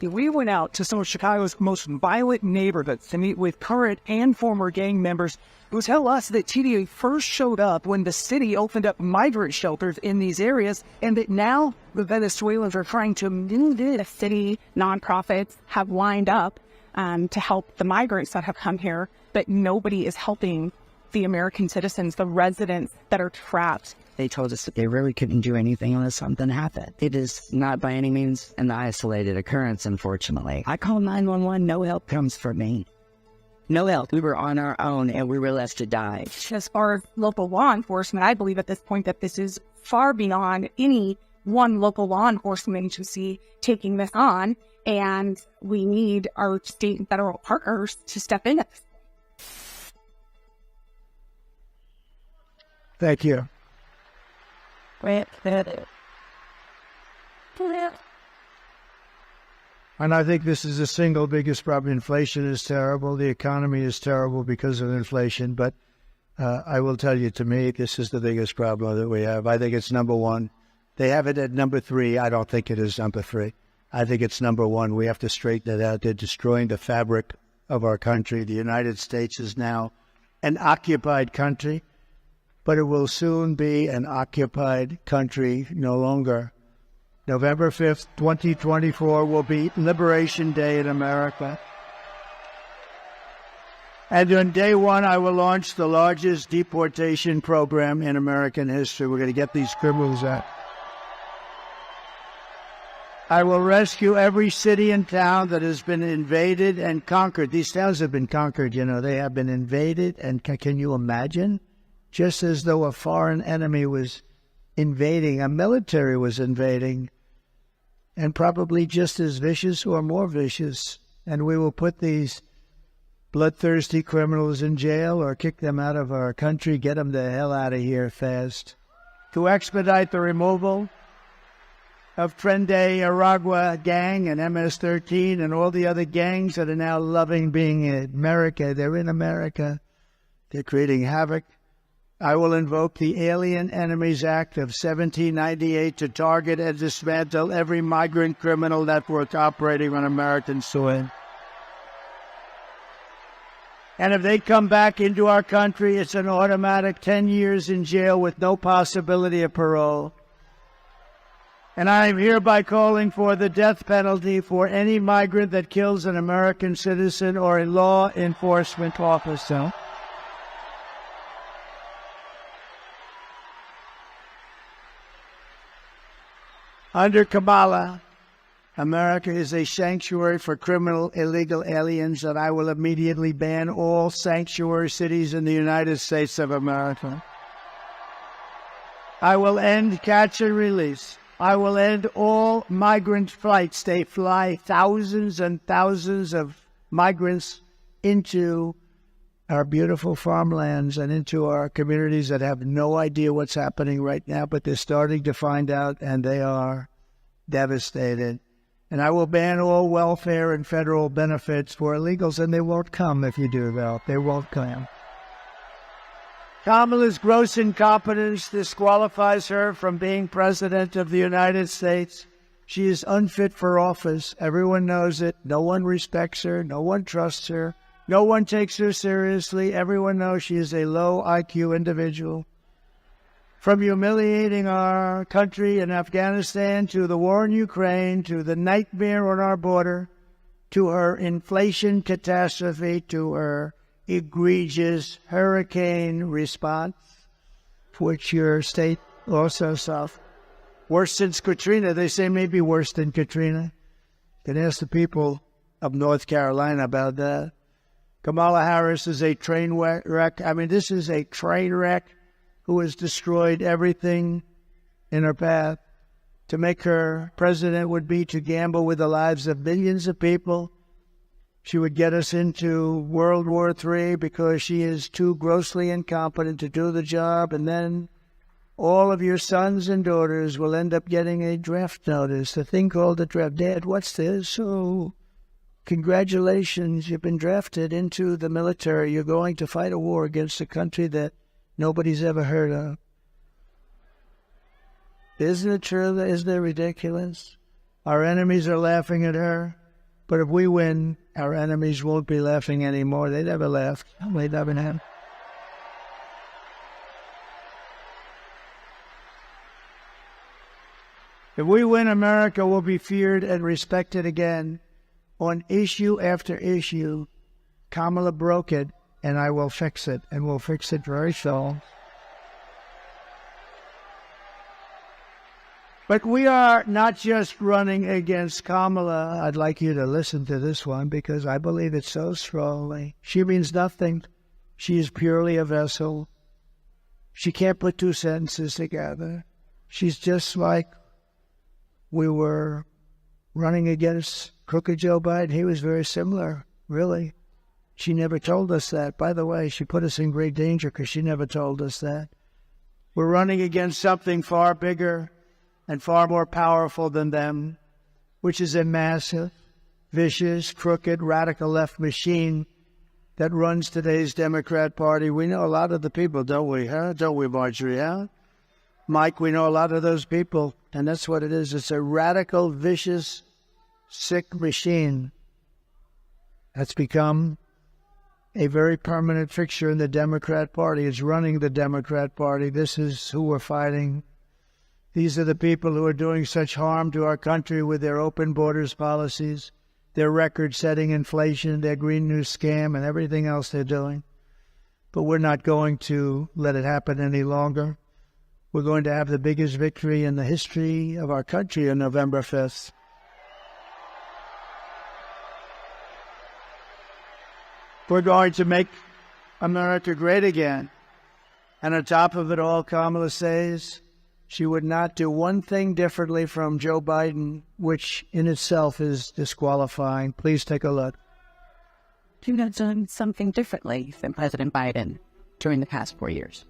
We went out to some of Chicago's most violent neighborhoods to meet with current and former gang members who tell us that TDA first showed up when the city opened up migrant shelters in these areas, and that now the Venezuelans are trying to move in. The city nonprofits have lined up to help the migrants that have come here, but nobody is helping the American citizens, the residents that are trapped. They told us that they really couldn't do anything unless something happened. It is not by any means an isolated occurrence, unfortunately. I call 911, no help comes from me. No help. We were on our own and we were left to die. As far as local law enforcement, I believe at this point that this is far beyond any one local law enforcement agency taking this on, and we need our state and federal partners to step in. Thank you. And I think this is the single biggest problem. Inflation is terrible. The economy is terrible because of inflation. But I will tell you, to me, this is the biggest problem that we have. I think it's number one. They have it at number 3. I don't think it is number 3. I think it's number 1. We have to straighten it out. They're destroying the fabric of our country. The United States is now an occupied country, but it will soon be an occupied country no longer. November 5th, 2024 will be Liberation Day in America. And on day 1, I will launch the largest deportation program in American history. We're going to get these criminals out. I will rescue every city and town that has been invaded and conquered. These towns have been conquered, you know. They have been invaded, and can you imagine? Just as though a foreign enemy was invading, a military was invading, and probably just as vicious or more vicious. And we will put these bloodthirsty criminals in jail or kick them out of our country, get them the hell out of here fast. To expedite the removal of Tren de Aragua gang and MS-13 and all the other gangs that are now loving being in America. They're in America. They're creating havoc. I will invoke the Alien Enemies Act of 1798 to target and dismantle every migrant criminal network operating on American soil. And if they come back into our country, it's an automatic 10 years in jail with no possibility of parole. And I am hereby calling for the death penalty for any migrant that kills an American citizen or a law enforcement officer. Under Kamala, America is a sanctuary for criminal illegal aliens, and I will immediately ban all sanctuary cities in the United States of America. I will end catch and release. I will end all migrant flights. They fly thousands and thousands of migrants into our beautiful farmlands and into our communities that have no idea what's happening right now, but they're starting to find out, and they are devastated. And I will ban all welfare and federal benefits for illegals, and they won't come if you do that. They won't come. Kamala's gross incompetence disqualifies her from being President of the United States. She is unfit for office. Everyone knows it. No one respects her. No one trusts her. No one takes her seriously. Everyone knows she is a low IQ individual. From humiliating our country in Afghanistan to the war in Ukraine to the nightmare on our border to her inflation catastrophe to her egregious hurricane response, which your state also suffered. Worse since Katrina. They say maybe worse than Katrina. You can ask the people of North Carolina about that. Kamala Harris is a train wreck. I mean, this is a train wreck who has destroyed everything in her path. To make her president would be to gamble with the lives of millions of people. She would get us into World War III because she is too grossly incompetent to do the job, and then all of your sons and daughters will end up getting a draft notice, a thing called a draft. Dad, what's this? Oh, congratulations, you've been drafted into the military. You're going to fight a war against a country that nobody's ever heard of. Isn't it true? Isn't it ridiculous? Our enemies are laughing at her, but if we win, our enemies won't be laughing anymore. They never laughed. They never have. If we win, America will be feared and respected again. On issue after issue, Kamala broke it, and I will fix it, and we'll fix it very soon. But we are not just running against Kamala. I'd like you to listen to this one because I believe it so strongly. She means nothing. She is purely a vessel. She can't put two sentences together. She's just like we were running against crooked Joe Biden. He was very similar, really. She never told us that. By the way, she put us in great danger because she never told us that. We're running against something far bigger and far more powerful than them, which is a massive, vicious, crooked, radical left machine that runs today's Democrat Party. We know a lot of the people, don't we? Huh? Don't we, Marjorie? Huh? Mike, we know a lot of those people, and that's what it is. It's a radical, vicious, sick machine that's become a very permanent fixture in the Democrat Party. It's running the Democrat Party. This is who we're fighting. These are the people who are doing such harm to our country with their open borders policies, their record-setting inflation, their Green New scam, and everything else they're doing. But we're not going to let it happen any longer. We're going to have the biggest victory in the history of our country on November 5th. We're going to make America great again. And on top of it all, Kamala says she would not do one thing differently from Joe Biden, which in itself is disqualifying. Please take a look. You have done something differently than President Biden during the past 4 years.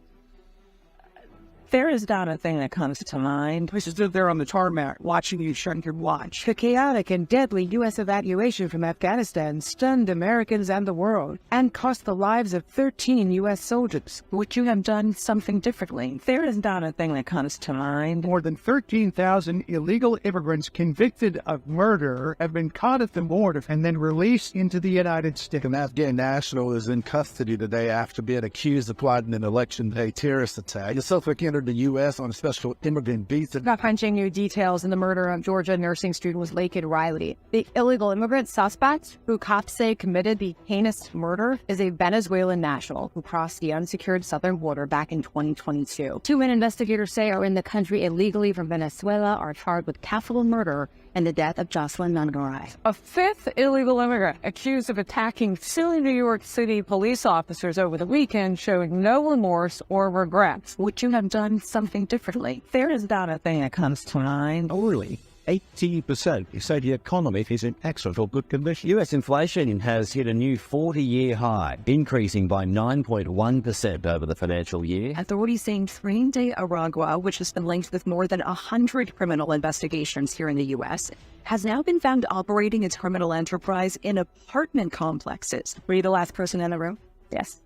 There is not a thing that comes to mind. I stood there on the tarmac watching you shut your watch. The chaotic and deadly U.S. evacuation from Afghanistan stunned Americans and the world and cost the lives of 13 U.S. soldiers. Would you have done something differently? There is not a thing that comes to mind. More than 13,000 illegal immigrants convicted of murder have been caught at the border and then released into the United States. An Afghan national is in custody today after being accused of plotting an election day terrorist attack. The suspect entered the U.S. on a special immigrant visa. Not punching new details in the murder of Georgia nursing student Laken Riley. The illegal immigrant suspect, who cops say committed the heinous murder, is a Venezuelan national who crossed the unsecured southern border back in 2022. Two men investigators say are in the country illegally from Venezuela are charged with capital murder and the death of Jocelyn Nungaray. A fifth illegal immigrant accused of attacking two New York City police officers over the weekend showed no remorse or regrets. Would you have done something differently? There is not a thing that comes to mind. Only 80% say the economy is in excellent or good condition. US inflation has hit a new 40-year high, increasing by 9.1% over the financial year. Authorities saying Trinidad Aragua, which has been linked with more than 100 criminal investigations here in the U.S., has now been found operating its criminal enterprise in apartment complexes. Were you the last person in the room? Yes.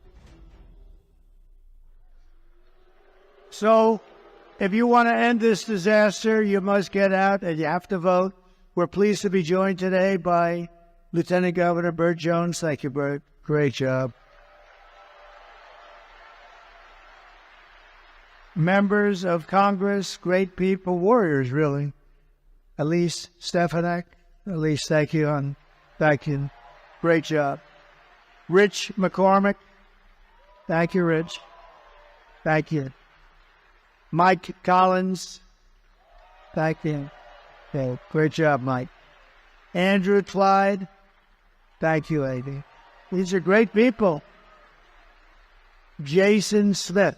So, if you want to end this disaster, you must get out and you have to vote. We're pleased to be joined today by Lieutenant Governor Burt Jones. Thank you, Burt. Great job. Members of Congress, great people, warriors, really. Elise Stefanik. Elise, thank you, hon. Thank you. Great job. Rich McCormick. Thank you, Rich. Thank you. Mike Collins. Thank you. Okay, great job, Mike. Andrew Clyde. Thank you, Amy. These are great people. Jason Smith.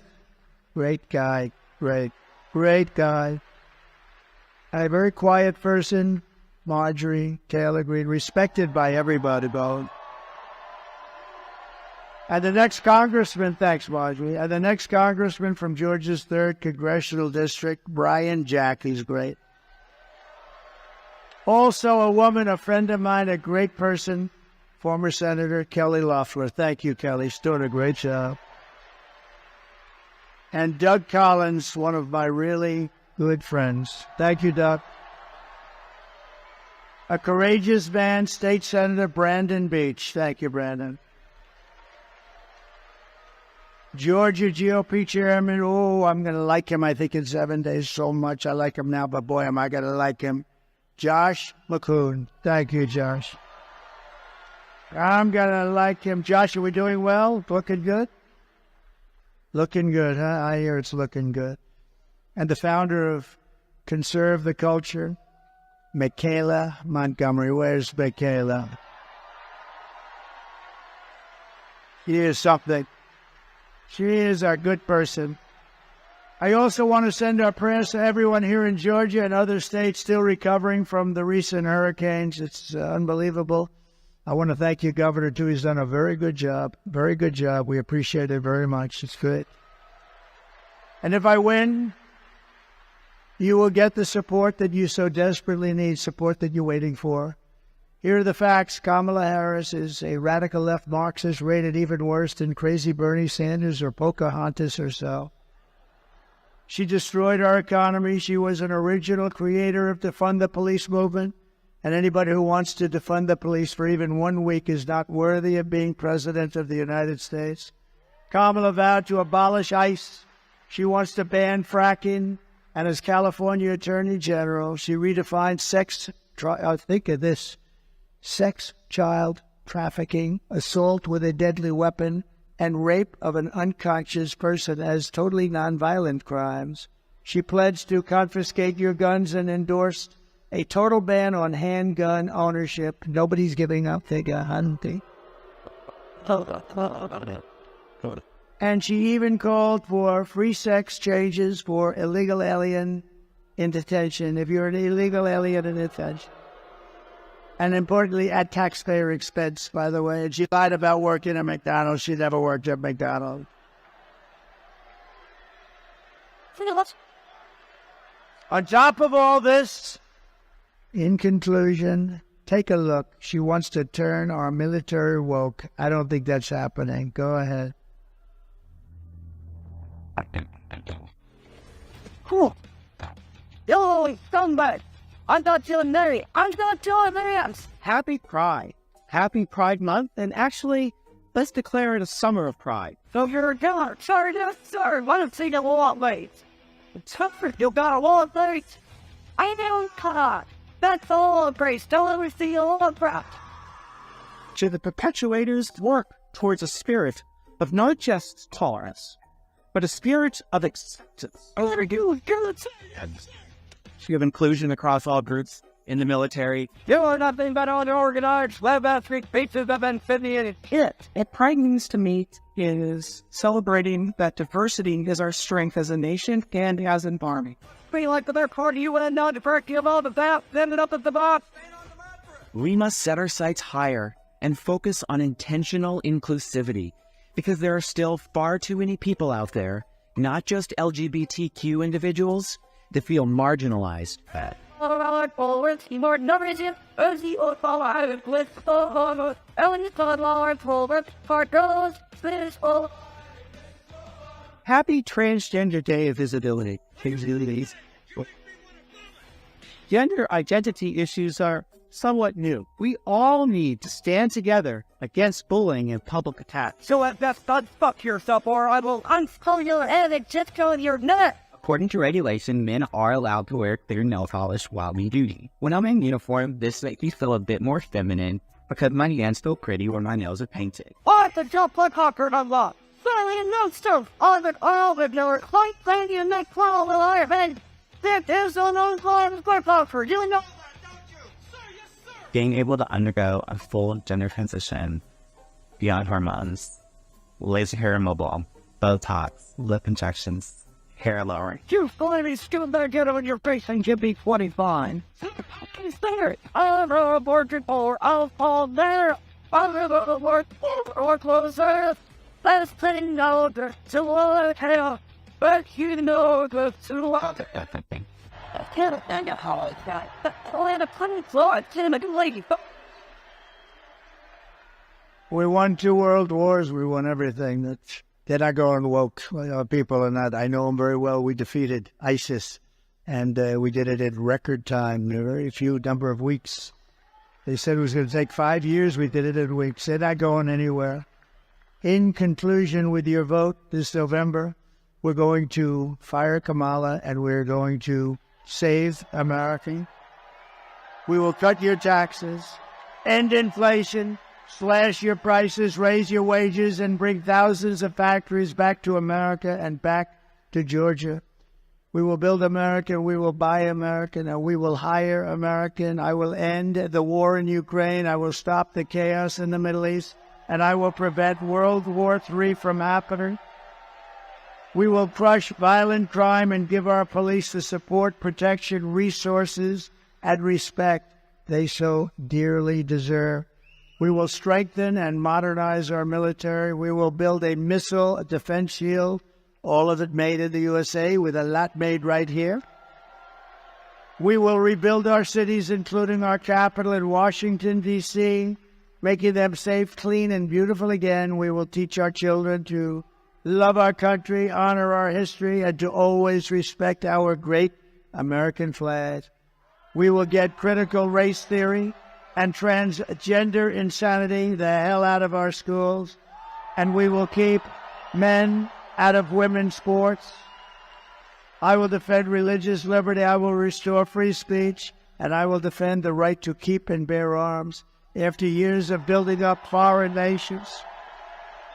Great guy. Great guy. A very quiet person. Marjorie Taylor Greene, respected by everybody, Bo. And the next congressman, thanks, Marjorie. And the next congressman from Georgia's 3rd Congressional District, Brian Jack. He's great. Also a woman, a friend of mine, a great person, former Senator Kelly Loeffler. Thank you, Kelly. She's doing a great job. And Doug Collins, one of my really good friends. Thank you, Doug. A courageous man, State Senator Brandon Beach. Thank you, Brandon. Georgia GOP Chairman. Oh, I'm going to like him, I think, in 7 days so much. I like him now, but boy, am I going to like him. Josh McCoon. Thank you, Josh. I'm going to like him. Josh, are we doing well? Looking good? Looking good, huh? I hear it's looking good. And the founder of Conserve the Culture, Michaela Montgomery. Where's Michaela? She is something. She is a good person. I also want to send our prayers to everyone here in Georgia and other states still recovering from the recent hurricanes. It's unbelievable. I want to thank you, Governor, too. He's done a very good job. Very good job. We appreciate it very much. It's good. And if I win, you will get the support that you so desperately need, support that you're waiting for. Here are the facts. Kamala Harris is a radical left Marxist rated even worse than crazy Bernie Sanders or Pocahontas herself. She destroyed our economy. She was an original creator of defund the police movement. And anybody who wants to defund the police for even 1 week is not worthy of being president of the United States. Kamala vowed to abolish ICE. She wants to ban fracking. And as California Attorney General, she redefined think of this, sex, child trafficking, assault with a deadly weapon, and rape of an unconscious person as totally nonviolent crimes. She pledged to confiscate your guns and endorsed a total ban on handgun ownership. Nobody's giving up their hunting. And she even called for free sex changes for illegal alien in detention, if you're an illegal alien in detention. And importantly, at taxpayer expense, by the way. And she lied about working at McDonald's. She never worked at McDonald's. On top of all this, in conclusion, take a look. She wants to turn our military woke. I don't think that's happening. Go ahead. Cool. Yo, scumbag. I'm not telling Mary. I'm not telling Mary. Happy Pride. Happy Pride Month. And actually, let's declare it a summer of pride. So you're a killer. Sorry. I don't see the long ways. It's tougher. You got a long ways. I don't cut. That's all embrace. Don't ever see a long proud. To the perpetuators, work towards a spirit of not just tolerance, but a spirit of acceptance. You have inclusion across all groups in the military. You are nothing but unorganized, web-athletic pieces of amphibian shit. What pride means to me is celebrating that diversity is our strength as a nation and as an army. Be like the party you went down to break you all the that, ended up at the box. We must set our sights higher and focus on intentional inclusivity, because there are still far too many people out there, not just LGBTQ individuals, that feel marginalized. Happy Transgender Day of Visibility. Gender identity issues are somewhat new. We all need to stand together against bullying and public attacks. So at best, fuck yourself or I will unscrew your head and just go your nut. According to regulation, men are allowed to wear clear nail polish while on duty. When I'm in uniform, this makes me feel a bit more feminine because my hands feel pretty when my nails are painted. I the jump like Hawker unlocked. Silly no stuff. I'm an all-the-door. Quite thank you, Nick Paul, the liar, man. That is on those lines, Hawker. You know. Being able to undergo a full gender transition beyond hormones, laser hair removal, Botox, lip injections, hair lowering. You finally still better get on your face and give me 25. He's there. I'm a virgin or I'll fall there. I'm a work or closer. Let's play no the to what hell. But you know the to what. I can't stand a holiday guy. I had a funny floor. I can't make a lady. We won 2 world wars. We won everything. They're not going woke. People are not. I know them very well. We defeated ISIS, and we did it in record time, in a very few number of weeks. They said it was going to take 5 years. We did it in weeks. They're not going anywhere. In conclusion, with your vote this November, we're going to fire Kamala, and we're going to save America. We will cut your taxes, end inflation, slash your prices, raise your wages, and bring thousands of factories back to America and back to Georgia. We will build America, we will buy American, and we will hire American. I will end the war in Ukraine. I will stop the chaos in the Middle East, and I will prevent World War III from happening. We will crush violent crime and give our police the support, protection, resources, and respect they so dearly deserve. We will strengthen and modernize our military. We will build a missile defense shield, all of it made in the USA, with a lot made right here. We will rebuild our cities, including our capital in Washington, D.C., making them safe, clean, and beautiful again. We will teach our children to love our country, honor our history, and to always respect our great American flag. We will get critical race theory and transgender insanity the hell out of our schools, and we will keep men out of women's sports. I will defend religious liberty. I will restore free speech, and I will defend the right to keep and bear arms. After years of building up foreign nations,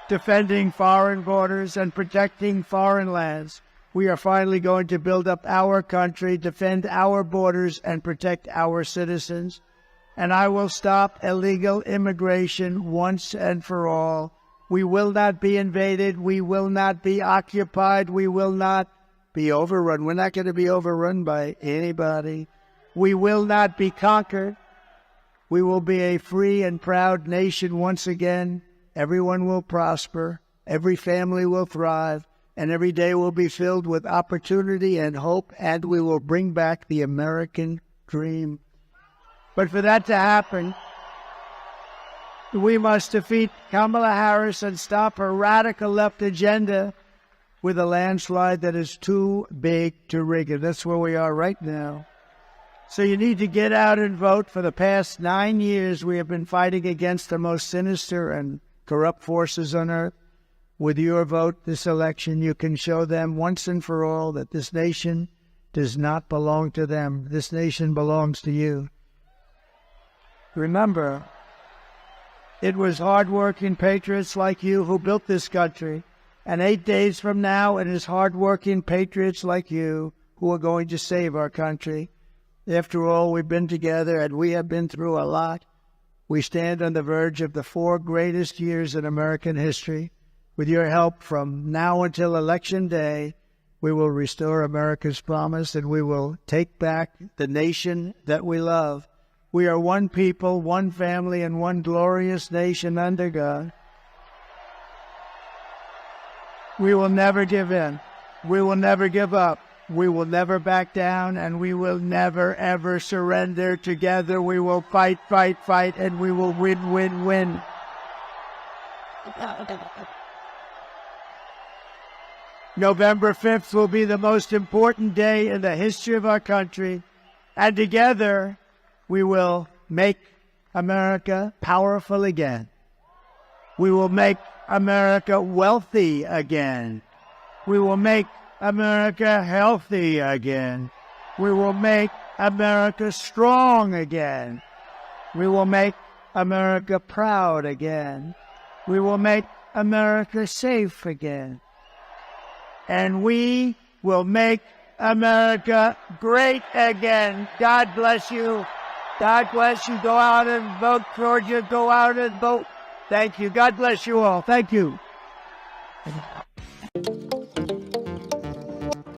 defending foreign borders, and protecting foreign lands, we are finally going to build up our country, defend our borders, and protect our citizens. And I will stop illegal immigration once and for all. We will not be invaded. We will not be occupied. We will not be overrun. We're not going to be overrun by anybody. We will not be conquered. We will be a free and proud nation once again. Everyone will prosper. Every family will thrive. And every day will be filled with opportunity and hope. And we will bring back the American dream. But for that to happen, we must defeat Kamala Harris and stop her radical left agenda with a landslide that is too big to rig. And that's where we are right now. So you need to get out and vote. For the past 9 years, we have been fighting against the most sinister and corrupt forces on earth. With your vote this election, you can show them once and for all that this nation does not belong to them. This nation belongs to you. Remember, it was hard-working patriots like you who built this country. And 8 days from now, it is hard-working patriots like you who are going to save our country. After all, we've been together and we have been through a lot. We stand on the verge of the 4 greatest years in American history. With your help from now until Election Day, we will restore America's promise and we will take back the nation that we love. We are one people, one family, and one glorious nation under God. We will never give in. We will never give up. We will never back down, and we will never, ever surrender. Together we will fight, fight, fight, and we will win, win, win. November 5th will be the most important day in the history of our country, and together we will make America powerful again. We will make America wealthy again. We will make America healthy again. We will make America strong again. We will make America proud again. We will make America safe again. And we will make America great again. God bless you. God bless you. Go out and vote, Georgia. Go out and vote. Thank you. God bless you all. Thank you.